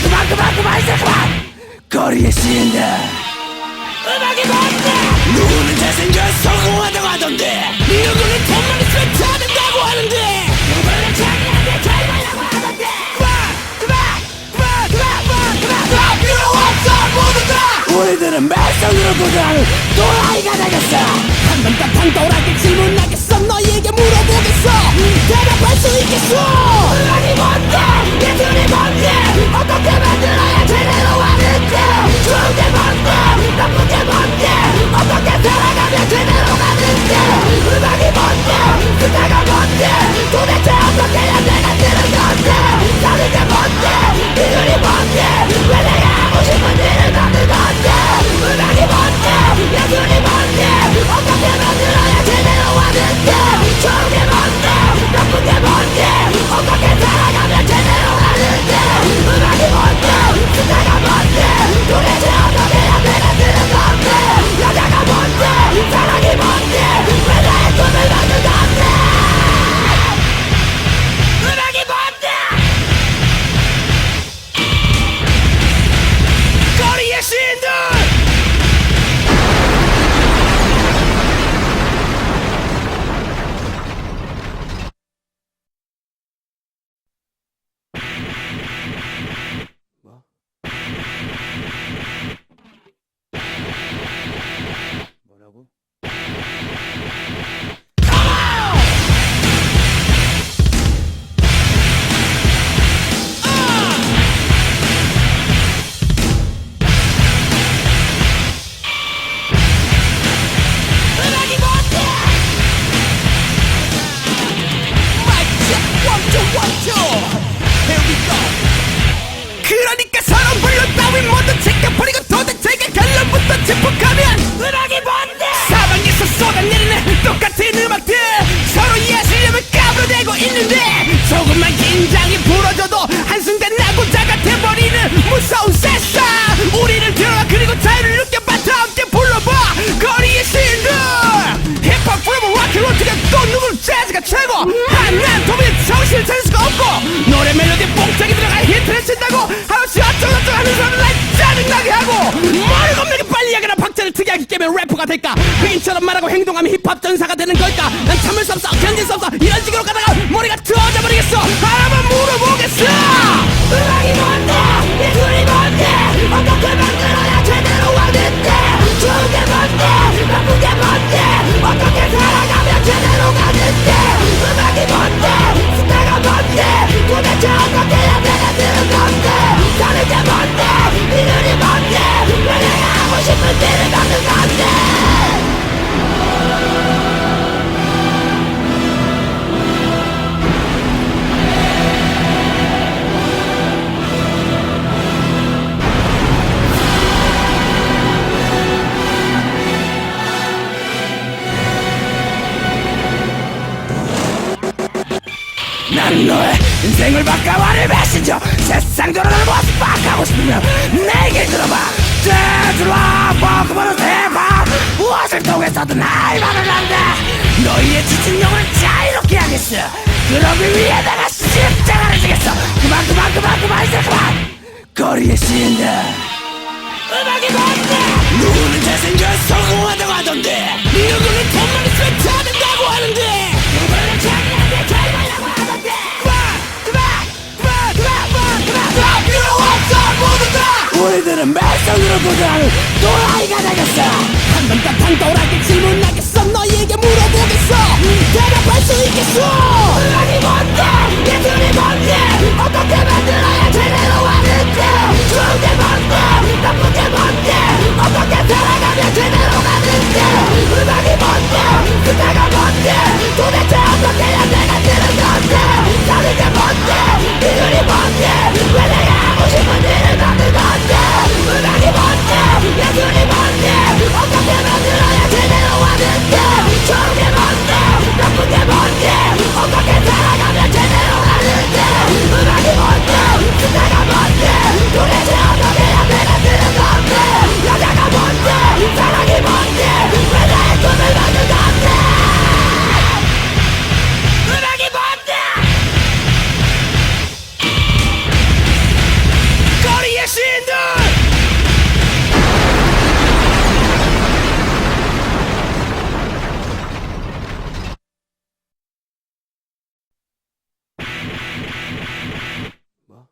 이제 그만 거리의 시인들 음악이 뭔데 누구는 잘생겨 성공하다고 하던데 누구는 돈만 있으면 다 된다고 하는데 누구는 자기한테 결말이라고 하던데 그만 필요 없어 모두 다 우리들은 말썽으로 도전하는 또라이가 되겠어 한 번 더 당돌하게 질문하겠어 너희에게 물어보겠어 대답할 수 있겠어 음악이 뭔데 예술이 뭔데 어떻게 만들어야 제대로 하는데 좋은 게 뭔데 나쁜 게 뭔데 어떻게 살아가면 제대로 가는데 음악이 뭔데 스타가 뭔데 도대체 어떻게 해야 내가 되는 건데 다른 게 뭔데 이들이 뭔데 왜 내가 하고 싶은 일을 막는 건데 음악이 뭔데 예술이 뭔데 어떻게 만들어야 제대로 하는데 좋은 게 뭔데 나쁜 게 뭔데 어떻게 살아가면 제대로 하는데 음악이 뭔데 스타가 뭔데 도대체 어떻게 해야 내가 되는 건데 여자가 뭔데 사랑이 뭔데 왜 나의 꿈을 막는 건데 음악이 뭔데 거리의 신들 뭐? 뭐라고? 음악이 뭔데 마이크 체크 원투 Here we go 그러니까 서로 불러 따윈 모두 지켜버리고 도대체 그 결론부터 짚어가면 음악이 뭔데 사방에서 쏟아내리는 똑같은 음악들 서로 예술력을 까불어대고 있는데 조금만 긴장이 풀어져도 한순간 나고자가 돼버리는 무서운 세상 우리를 들어라 그리고 자유를 느껴봐 다 함께 불러봐 거리의 신들 힙합 프리버 락앤롤 특히 또 누구는 재즈가 최고 한난 도민의 정신을 차릴 수가 없고 노래 멜로디 뽕짝이 들어가 히트를 친다고 하루씩 어쩌고저쩌고 하는 사람을 날 짜증나게 하고 머리 겁나게 빨리 하거나 박자를 특이하게 깨면 래퍼가 될까 흑인처럼 말하고 행동하면 힙합 전사가 되는 걸까 난 참을 수 없어 견딜 수 없어 이런 식으로 가다가 머리가 터져 버리겠어 하나만 물어보겠어 음악이 뭔데 예술이 뭔데 어떻게 만들어야 제대로 하는데 좋은 게 뭔데 나쁜 게 뭔데 어떻게 살아가면 제대로 가는데 음악이 뭔데 스타가 뭔데 도대체 어떻게 해야 내가 되는 건데 다른 게 뭔데 이들이 뭔데 왜 내가 하고 싶은 일을 막는 건데 난 너의 인생을 바꿔버릴 메신저. 세상 돌아가는 모습 바꾸고 싶으면 내 얘기 들어봐. 들어와 먹어보는 대박. 무엇을 통해서든 날 말을 한다. 너희의 지친 영혼을 자유롭게 하겠어. 그러기 위해 내가 십자가를 지겠어. 그만 이제 그만. 거리의 시인들 음악이 뭔데? 누구는 잘생겨 성공한다고 하던데, 누구는 돈만 있으면 다 된다고 하는데, 누구는 자기한테 잘 말라고 하던데. 그만 필요 없어 모두 다. 우리들은 말썽으로 도전하는 또라이가 되겠어. 한번 딱한 또라이게 질문하겠어. 너희에게 물어보겠어. 대답할 수 있겠어. 음악이 뭔데? 예술이 뭔데? 어떻게 만들어야 제대로 하는데? 좋은 게 뭔데? 나쁜 게 뭔데? 어떻게 살아가면 제대로 가는데? 음악이 뭔데? 그대가 뭔데? 도대체 어떻게 해야 내가 되는 건데? 사는 게 뭔데? 비결이 뭔데? 왜 내가 하고 싶은 일을 만든 건데? 음악이 뭔데? 예술이 뭔데? 어떻게 만들어야 제대로 하는데? 좋은 게 뭔데? 나쁜 게 뭔데? 어떻게 살아가면 제대로 하는데? 음악이 뭔데? 그대가 뭔데? 도대체 어떻게 해야 내가 되는 건데? 여자가 뭔데? 사랑이 뭔데? 왜 나의 꿈을 만든 건데? 음악이 뭔데? 거리의 시인들 뭐?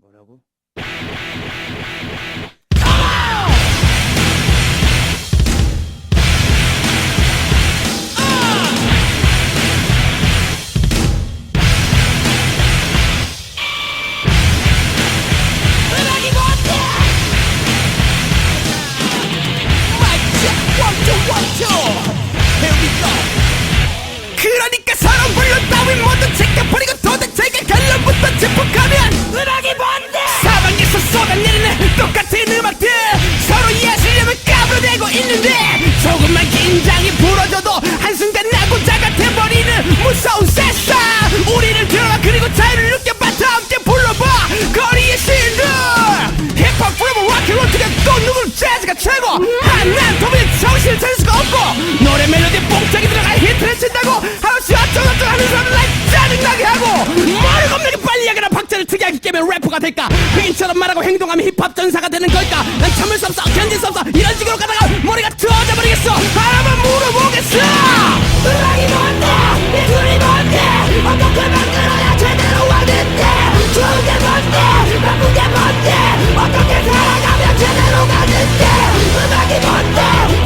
뭐라고? 음악이 뭔데? 마이크 체크 원투 Here we go. 그러니까 서로 물론 따윈 모두 제껴버리고 도대체 결론부터 짚어가면 음악이 뭔데? 사방에서 쏟아내리는 똑같은 음악들, 서로 예술력을 까불어대고 있는데, 조금만 긴장이 풀어져도 한순간 나고자가 돼버리는 무서운 세상. 우리를 들어라. 그리고 자유를 느껴봐. 다 함께 불러봐. 거리의 시인들 힙합 랩 락앤롤 중에 또 누구는 재즈가 최고. 난 도무지 정신을 차릴 수가 없고, 노래 멜로디에 뽕짝이 들어가 히트를 친다고 하루씩 어쩌고저쩌고 하는 사람들 날 짜증나게 하고, 머리 겁나게 빨리 하거나 박자를 특이하게 깨면 래퍼가 될까? 흑인처럼 말하고 행동하면 힙합 전사가 되는 걸까? 난 참을 수 없어, 견딜 수 없어. 이런 식으로 가다가 머리가 터져 버리겠어. 하나만 물어보겠어. 음악이 뭔데? 예술이 뭔데? 어떻게 만들어야 제대로 하는데? 좋은 게 뭔데? 나쁜 게 뭔데? 어떻게 살아가면 제대로 가는데? 음악이 뭔데?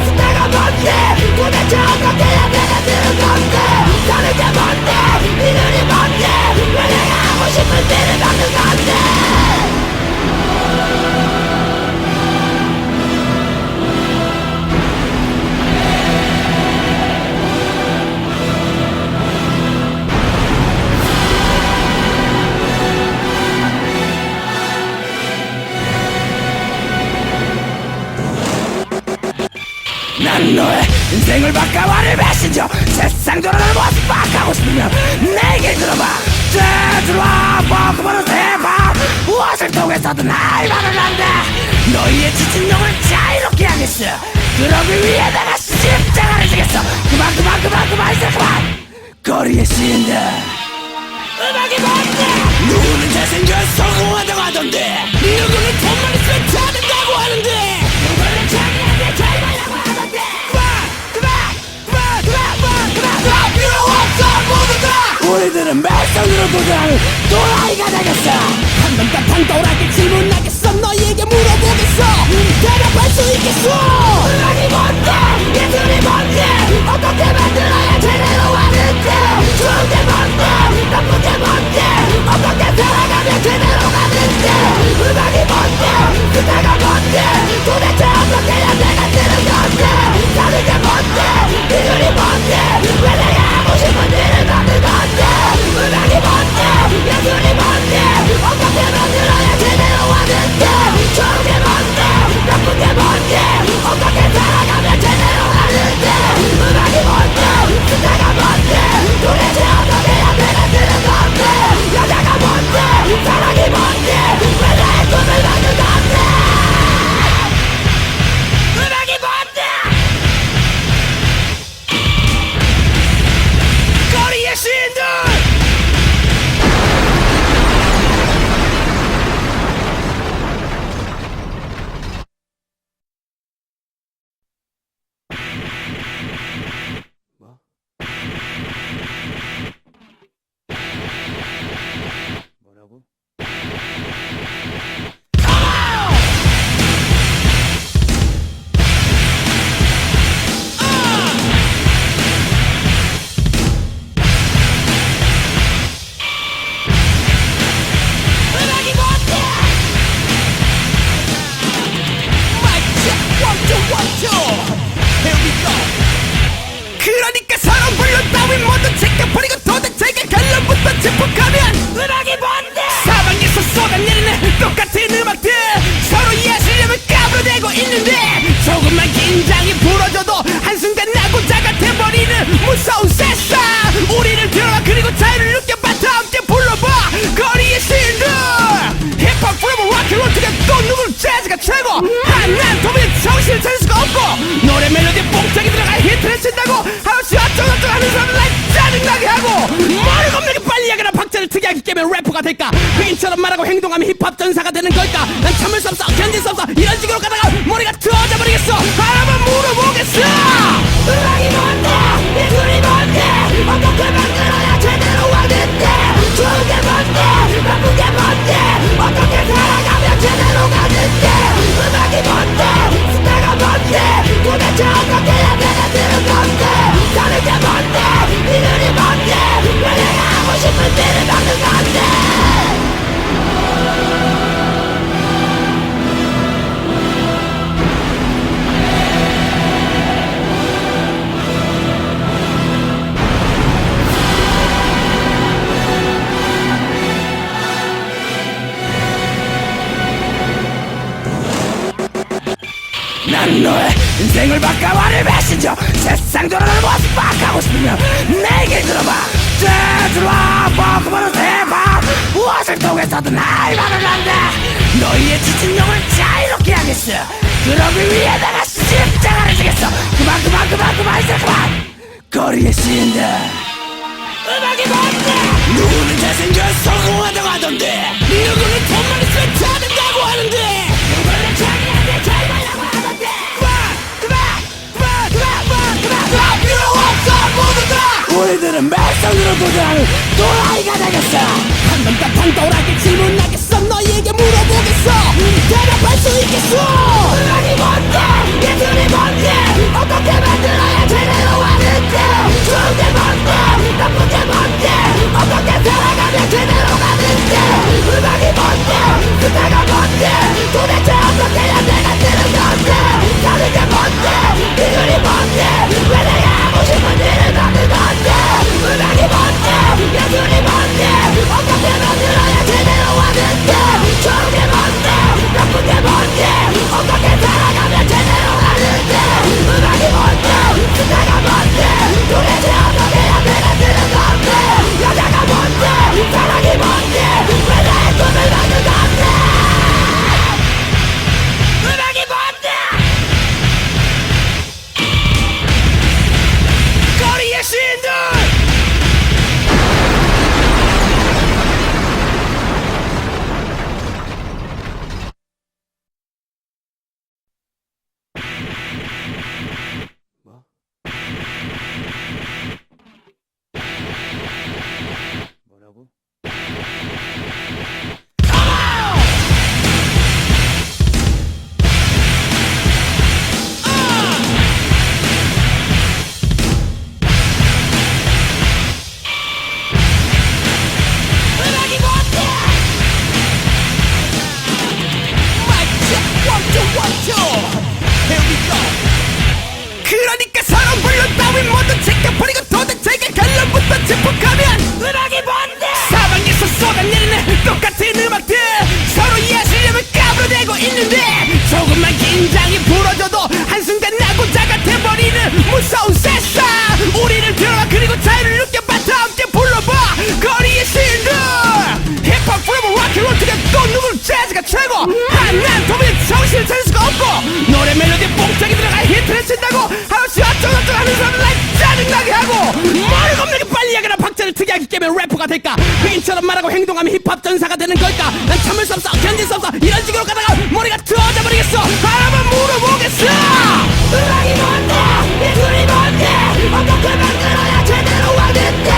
스타가 뭔데? 도대체 어떻게 해야 내가 되는 건데? 사는 게 뭔데? 비늘이 뭔데? 왜 내가 하고 싶은 일을 만든 건데? 난 너의 인생을 바꿔버릴 메신저. 세상 돌아가는 모습 바꾸고 싶으면 내 얘기 들어봐. 들어와 먹어보는 대박. 무엇을 통해서든 날 말을 한다. 너희의 지친 영혼을 자유롭게 하겠어. 그러기 위해 내가 십자가를 지겠어. 그만 이제 그만. 거리의 시인들 음악이 뭔데? 누구는 잘생겨 성공한다고 하던데, 누구는 돈만 있으면 다 된다고 하는데, 누구는 자기한테 잘 말라고 하던데. 그만 필요 없어 모두 다. 우리들은 말썽으로 도전하는 또라이가 되겠어. 한번 딱한 또라이게 질문하겠어. 너희에게 물어보겠어. 대답할 수 있겠어. 음악이 뭔데? 예술이 뭔데? 어떻게 만들어야 제대로 하는데? 좋은 게 뭔데? 나쁜 게 뭔데? 어떻게 살아가면 제대로 가는데? 음악이 뭔데? 그대가 뭔데? 도대체 어떻게 해야 내가 되는 건데? 사는 게 뭔데? 비결이 뭔데? 왜 내가 하고 싶은 일을 만든 건데? 음악이 뭔데? 예술이 뭔데? 어떻게 만들어야 제대로 하는데? 좋은 게 뭔데? 나쁜 게 뭔데? 재즈가 최고. 난 도저히 정신을 차릴 수가 없고 노래 멜로디에 뽕짝이 들어가 히트를 친다고 하루씩 어쩌고저쩌고 하는 사람들 날 짜증나게 하고 머리가 없는 게 빨리 하거나 박자를 특이하게 깨면 래퍼가 될까? 흑인처럼 말하고 행동하면 힙합 전사가 되는 걸까? 난 참을 수 없어 견딜 수 없어 이런 식으로 가다가 머리가 터져 버리겠어. 하나만 물어보겠어. 음악이 뭔데 예술이 뭔데 어떻게 만들어야 제대로 하는데 좋은 게 뭔데 나쁜 게 뭔데 어떻게 살아가면 제대로 가는데 음악이 뭔데 스타가 뭔데 도대체 어떻게 해야 내가 되는 건데 다른 게 뭔데 이들이 뭔데 왜 내가 하고 싶은 일을 받는 건데. 난 너의 인생을 바꿔버릴 메신저 세상 돌아가는 모습 바꾸고 싶으면 내게 들어봐. 들어와 먹어보는 대박 무엇을 통해서든 날 말을 한다. 너희의 지친 영을 자유롭게 하겠어. 그러기 위해 내가 십자가를 지겠어. 그만 이제 그만. 거리의 시인들 음악이 뭔데 누구는 잘생겨 성공하다고 하던데 누구는 돈만 있으면 다 된다고 하는데 누구는 자기한테 잘 말라고 하던데 그만 필요 없어 모두 다. 우리들은 말썽으로 도전하는 또라이가 되겠어. 방금 답한 또라이게 질문하겠어. 너희에게 물어보겠어. 대답할 수 있겠어. 음악이 뭔데 예술이 뭔데 어떻게 만들어야 제대로 하는데 좋은 게 뭔데 나쁜 게 뭔데 어떻게 살아가면 제대로 가는데 음악이 뭔데 스타가 뭔데 도대체 어떻게 해야 내가 되는 건데 다른 게 뭔데 이들이 뭔데 왜 내가 하고 싶은 일을 받는 건데 음악이 뭔데 예술이 뭔데 어떻게 만들어야 제대로 하는데 좋은 게 뭔데 나쁜 게 뭔데 어떻게 살아가면 제대로 가는데 음악이 뭔데 스타가 뭔데 도대체 어떻게 해야 내가 되는 건데 여자가 뭔데 사랑이 뭔데 왜 나의 꿈을 받는 건데 음악이 뭔데 거리의 시인들 뭐? 뭐라고? 음악이 뭔데 마이크 체크 원, 투, 원, 투. Here we go. 그러니까 서로 물론 따윈 모두 지켜버리고 도대체 그 결론부터 짚어가면 음악이 뭔데 사방에서 쏟아내리는 똑같은 음악들 서로 예술력을 까불어대고 있는데 조금만 긴장이 풀어져도 한순간 나고자가 돼버리는 무서운 세상. 우리를 들어와 그리고 자유를 느껴봐. 다 함께 불러봐 거리의 시인들 힙합 프로브 락앤롤 특히 또 누구는 재즈가 최고. 난 도저히 정신을 차릴 수가 없고 노래 멜로디에 뽕짝이 들어가 히트를 친다고 하루씩 어쩌고저쩌고 하는 사람들 날 짜증나게 하고 머리가 없는 게 빨리 하거나 박자를 특이하게 깨면 래퍼가 될까? 흑인처럼 말하고 행동하면 힙합 전사가 되는 걸까? 난 참을 수 없어 견딜 수 없어 이런 식으로 가다가 머리가 터져 버리겠어. 하나만 물어보겠어. 음악이 뭔데 예술이 뭔데 어떻게 만들어야 제대로 하는데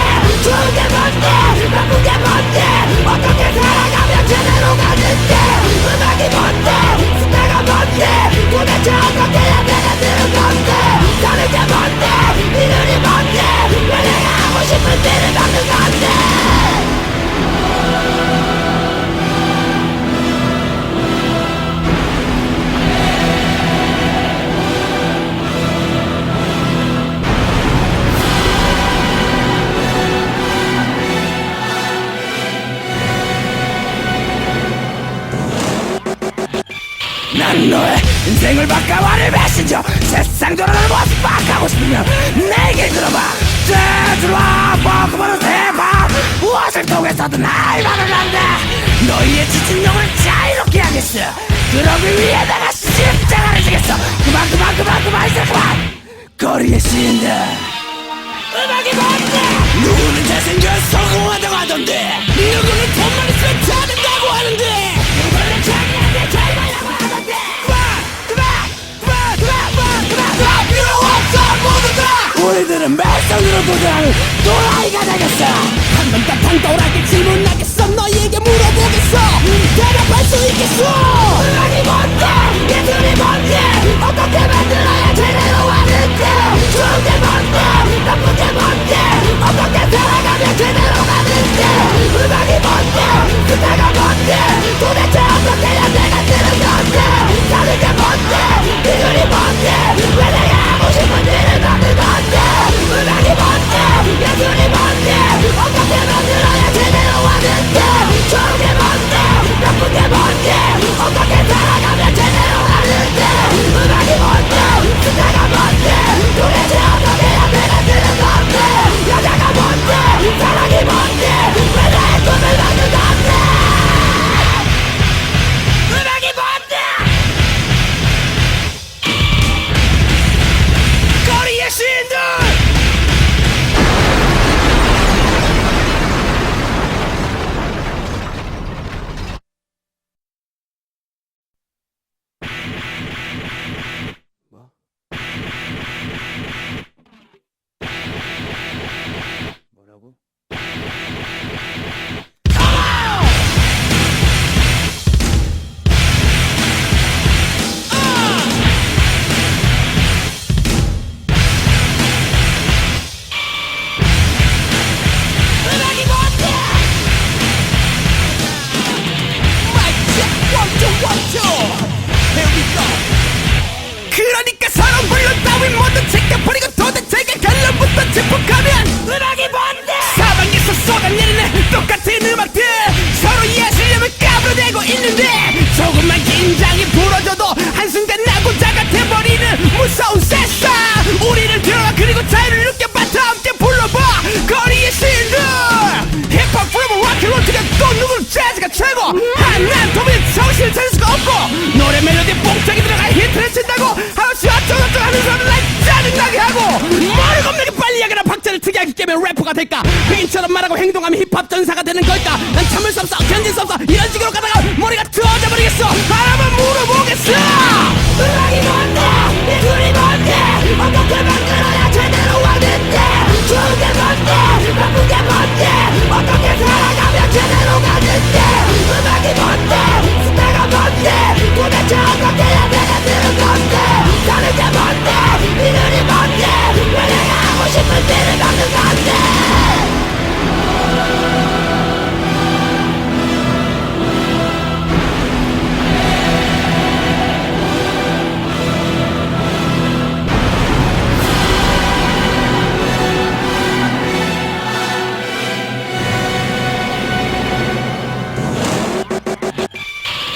좋은 게 뭔데 나쁜 게 뭔데 어떻게 살아가면 제대로 가는데 음악이 뭔데 스타가 뭔데 도대체 어떻게 해야 내가 되는 건데 다른 게 뭔데 이들이 뭔데 왜 내가 하고 싶은 일을 받는 건데. 난 너의 인생을 바꿔버릴 메신저 세상 돌아가는 모습 바꾸고 싶으면 내게 들어봐. 들어와 먹어보는 대박 무엇을 통해서든 날 말을 한다. 너희의 지친 영을 자유롭게 하겠어. 그러기 위해다가 십자가를 지겠어. 그만 이제 그만. 거리의 시인들 음악이 뭔데? 누구는 잘생겨 성공한다고 하던데, 누구는 돈만 있으면 잘한다고 하는데, 누구는 자기한테 잘 말라고 하던데. 그만 필요 없어 모두 다. 우리들은 말썽으로 도전하는 또라이가 되겠어. 한 번 답한 또라이게 질문하겠어. 너희에게 물어보겠어. 대답할 수 있겠어. 음악이 뭔데? 예술이 뭔데? 어떻게 만들어야 제대로 하는데? 좋은 게 뭔데? 나쁜 게 뭔데? 어떻게 살아가면 제대로 가는데? 음악이 뭔데? 그때가 뭔데? 도대체 어떻게 해야 내가 되는 건데? 사는 게 뭔데? 비결이 뭔데? 왜 내가 하고 싶은 일을 하는 건데? 음악이 뭔데? 예술이 뭔데? 어떻게 만들어야 제대로 하는데? 좋은 게 뭔데? 나쁜 게 뭔데? 어떻게 살아가면 제대로 하는데? 음악이 뭔데? 그때가 뭔데? 도대체 어떻게 해야 내가 되는 건데? 여자가 뭔데? 사랑이 뭔데? 왜 나의 꿈을 막는 건데? 음악이 뭔데? 거리의 시인들! 뭐? 뭐라고? 음악이 뭔데? 마이크 체크 원투 Here we go. 그러니까 서로 물론 따윈 모두 제껴버리고 도대체가 결론부터 짚어가면 음악이 뭔데? 사방에서 쏟아내리는 똑같은 음악들, 서로 예술력을 까불어대고 있는데, 조금만 긴장이 풀어져도 한순간 나고자가 돼버리는 무서운 세상. 우리를 들어와 그리고 자유를 느껴봐. 다 함께 불러봐. 거리의 시인들. 힙합, 랩, 락앤롤 중에 또 누구는 재즈가 최고. 한난 도민 정신을 차릴 수가 없고, 노래 멜로디에 뽕짝이 들어가 히트를 친다고 하루씩 어쩌고저쩌고 하는 사람을 날 짜증나게 하고, 머리 겁나게 빨리 하거나 박자를 특이하게 깨면 래퍼가 될까? 흑인처럼 말하고 행동하면 힙합 전사가 되는 걸까? 난 참을 수 없어, 견딜 수 없어. 이런 식으로 가다가 머리가 트어져 버리겠어. 하나만 물어보겠어. 음악이 뭔데? 예술이 뭔데? 어떻게 만들어야 제대로 하는데? 좋은 게 뭔데? 나쁜 게 뭔데? 어떻게 살아가면 제대로 가는데? 음악이 뭔데? 스타가 뭔데? 도대체 어떻게 해야 내가 되는 건데? 사는 게 뭔데? 비늘이 뭔데? 왜 내가 하고 싶은 일을 하는 건데?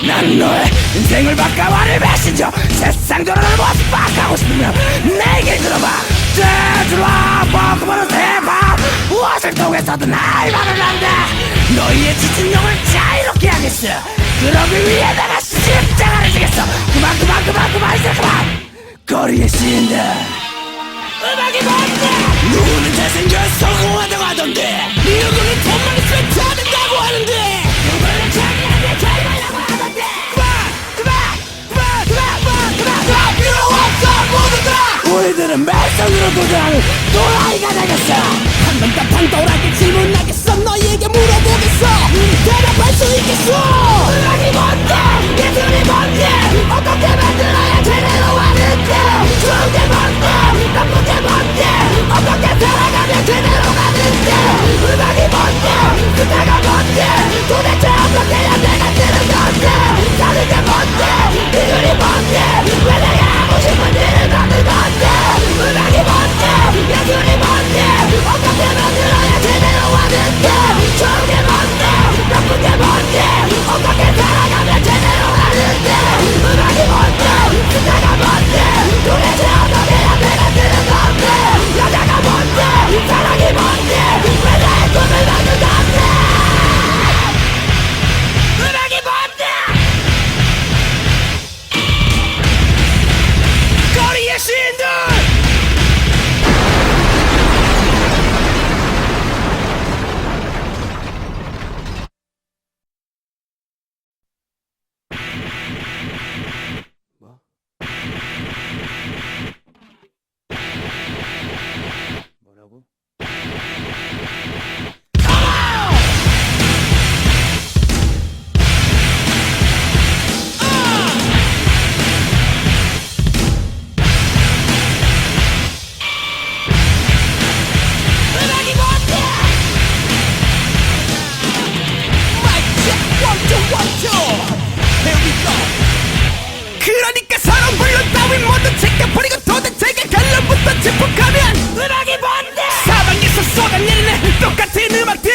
난 너의 인생을 바꿔버릴 메신저. 세상 돌아가는 모습 바꾸고 싶으면 내게 들어봐. 재즈와 펑크보는 힙합, 무엇을 통해서든 할 말을 한다. 너희의 지친 영을 자유롭게 하겠어. 그러기 위해다가 십자가를 지겠어. 그만 이제 그만. 거리의 시인들 음악이 뭔데? 누구는 잘생겨 성공한다고 하던데, 누구는 돈만 있으면 잘한다고 하는데, 누구는 자기한테 잘 말라고 하던데. 그만 필요 없어 모두 다. 우리들은 말썽으로 도전하는 또라이가 되겠어. 한 번 답한 또라이게 질문하겠어. 너희에게 물어보겠어. 대답할 수 있겠어. 음악이 뭔데? 예술이 뭔데? 어떻게 만들어야 제대로 하는데? 좋은 게 뭔데? 나쁜 게 뭔데? 어떻게 살아가면 제대로 가는데? 음악이 뭔데? 그때가 뭔데? 도대체 어떻게 해야 내가 되는 건데? 사는 게 뭔데? 비결이 뭔데? 왜 내가 하고 싶은 일을 하는 건데? 음악이 뭔데? 예술이 뭔데? 어떻게 만들어야 제대로 하는데? 좋은 게 뭔데? 나쁜 게 뭔데? Here we go. 그러니까 서로 물론 따윈 모두 지켜버리고 도대체가 결론부터 짚어가면 음악이 뭔데? 사방에서 쏟아내리는 똑같은 음악들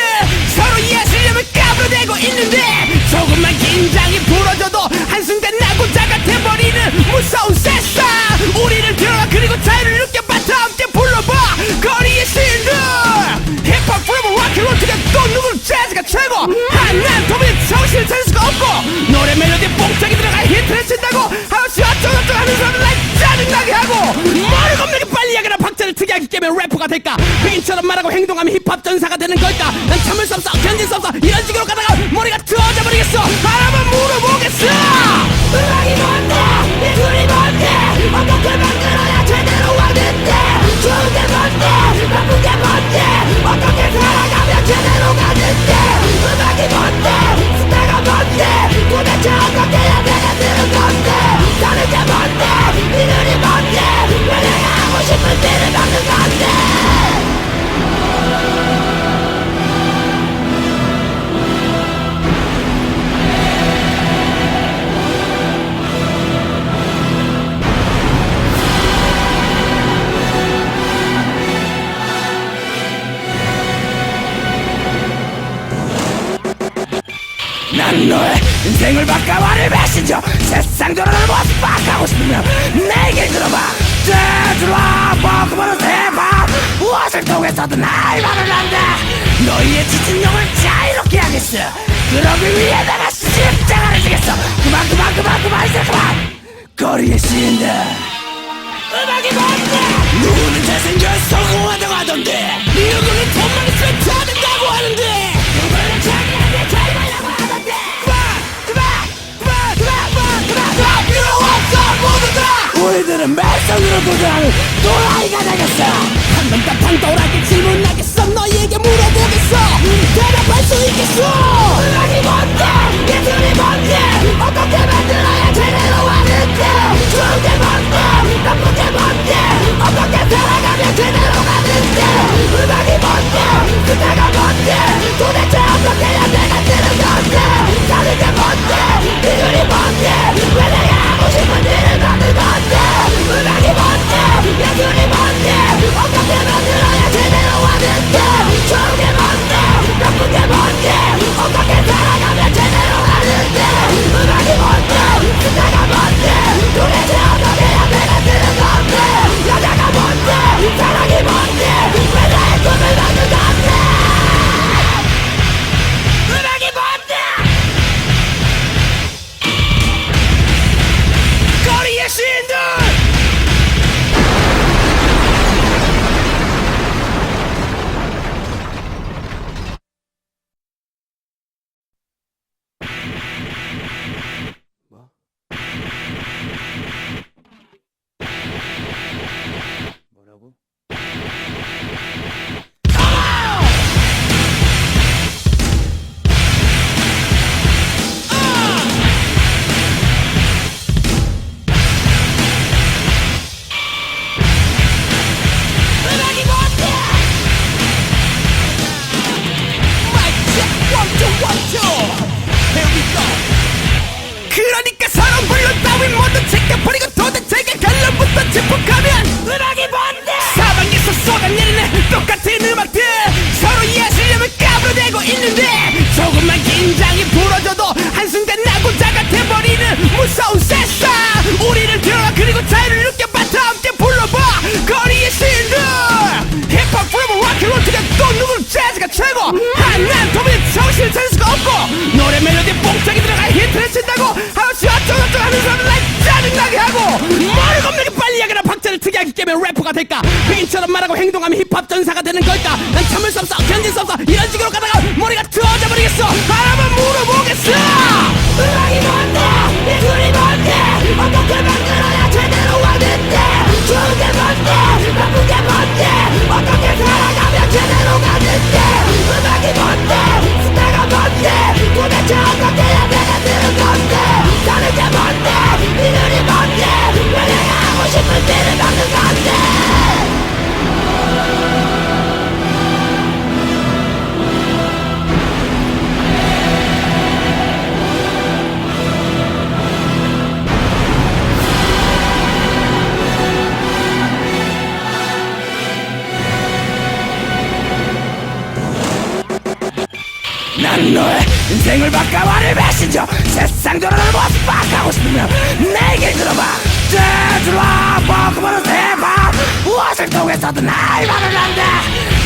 서로 예술력을 까불어대고 있는데 조금만 긴장이 풀어져도 한순간 나고자가 돼버리는 무서운 세상 우리를 들어라 그리고 자유를 느껴봐 다 함께 불러봐 거리의 신들 힙합 랩 락앤롤 특히 또 누구는 재즈가 최고 한난 도저히 정신을 차릴 수가 없고 노래 멜로디에 뽕짝이 들어가 히트를 친다고 하나씩 어쩌고저쩌고 하는 사람들 날 짜증나게 하고 머리 겁나게 빨리 하거나 박자를 특이하게 깨면 래퍼가 될까 빈처럼 말하고 행동하면 힙합 전사가 되는 걸까 난 참을 수 없어 견딜 수 없어 이런 식으로 가다가 머리가 터져 버리겠어 하나만 물어보겠어 음악이 뭔데 예술이 뭔데 어떻게 만들어야 제대로 왔는데 좋은 게 뭔데 나쁜 게 뭔데 어떻게 살아가면 제대로 가는데 음악이 뭔데 스타가 뭔데 도대체 어떻게 해야 내가 들은 건데 다른 게 뭔데 이들이 뭔데 왜 내가 하고 싶은 일을 막는 건데 난 너의 인생을 바꿔버릴 메신저 세상 돌아가는 모습 바꿔고 싶으면 내 얘기를 들어봐 들어와 먹어보는 대박 무엇을 통해서든 할 말을 한다 너희의 지친 영을 자유롭게 하겠어 그러기 위해 내가 십자가를 지겠어 그만 이제 그만 거리의 시인들 음악이 뭔데 누구는 잘생겨 성공하다고 하던데 누구는 돈만 있으면 다 된다고 하는데 누구는 자기한테 잘 말라고 하던데 그만 필요 없어 모두 다 우리들은 말썽으로 도전하는 또라이가 되겠어 한번 답한 또라이게 질문하겠어 너희에게 물어보겠어 대답할 수 있겠어 음악이 뭔데 예술이 뭔데 어떻게 만들어야 제대로 하는데 좋은 게 뭔데 나쁜 게 뭔데 어떻게 살아가면 제대로 가는데 음악이 뭔데 그대가 뭔데 도대체 어떻게 해야 내가 되는 건데 다른 게 뭔데 이들이 뭔데 왜 내가 하고 싶은 일을 막는 건데 음악이 뭔데 예술이 뭔데 어떻게 만들어야 제대로 하는데 좋은 게 뭔데 나쁜 게 뭔데 어떻게 살아가면 제대로 하는데 음악이 뭔데 그대가 뭔데 도대체 어떻게 해야 내가 되는 건데 여자가 뭔데 사랑이 뭔데 왜 나의 꿈을 막는 건데 음악이 뭔데 거리의 신들 뭐? 뭐라고? 음악이 뭔데 마이크 체크 원투 Here we go 그러니까 서로 물론 따윈 모두 지켜버리고 도대체가 결론부터 짚어가면 음악이 뭔데 사방에서 쏟아내리는 똑같은 음악들 서로 예술력을 까불어대고 있는데 조금만 긴장이 풀어져도 한순간 나고자가 돼버리는 무서운 세상 우리를 들어라 그리고 자유를 느껴봐 다 함께 불러봐 거리의 신들 힙합 랩 락앤롤 특히 또 누구는 재즈가 최고 한난 도저히 정신을 차릴 수가 없고 노래 멜로디에 뽕짝이 들어가 히트를 친다고 하나씩 어쩌고저쩌고 하는 사람들 날 짜증나게 하고 머리 겁나게 빨리 하거나 박자를 특이하게 깨면 래퍼가 될까 빈처럼 말하고 행동하면 힙합 전사가 되는 걸까 난 참을 수 없어 견딜 수 없어 이런 식으로 가다가 머리가 터져 버리겠어 하나만 물어보겠어 음악이 뭔데 예술이 뭔데 어떻게 만들어야 제대로 하는데 좋은 게 뭔데 나쁜 게 뭔데 어떻게 살아가면 제대로 가는데 음악이 뭔데 스타가 뭔데 도대체 어떻게 해야 내가 되는 건데 다른 게 뭔데 이들이 뭔데 왜 내가 하고 싶은 일을 막는 건데 인생을 바꿔버릴 메신저 세상 돌아가는 모습 바꾸고 싶으면 내게 들어봐 들어와 먹어보는 대박 무엇을 통해서든 날 말을 한다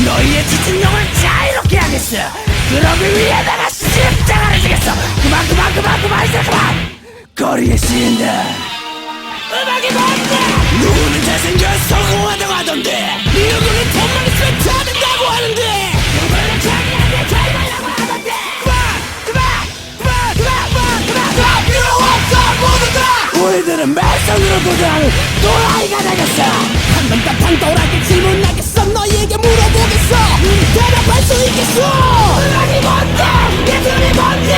너희의 지친 영을 자유롭게 하겠어 그러기 위해 내가 십자가를 지겠어 그만 이제 그만 거리의 시인들 음악이 뭔데 누구는 잘생겨 성공한다고 하던데 미국은 돈만 있으면 다 된다고 하는데 누구는 자기한테 잘 말라고 하던데 그만 필요 없어 모두 다 우리들은 말썽으로 도전하는 또라이가 되겠어 한 번 답한 또라이게 질문하겠어 너희에게 물어보겠어 대답할 수 있겠어 음악이 뭔데 예술이 뭔데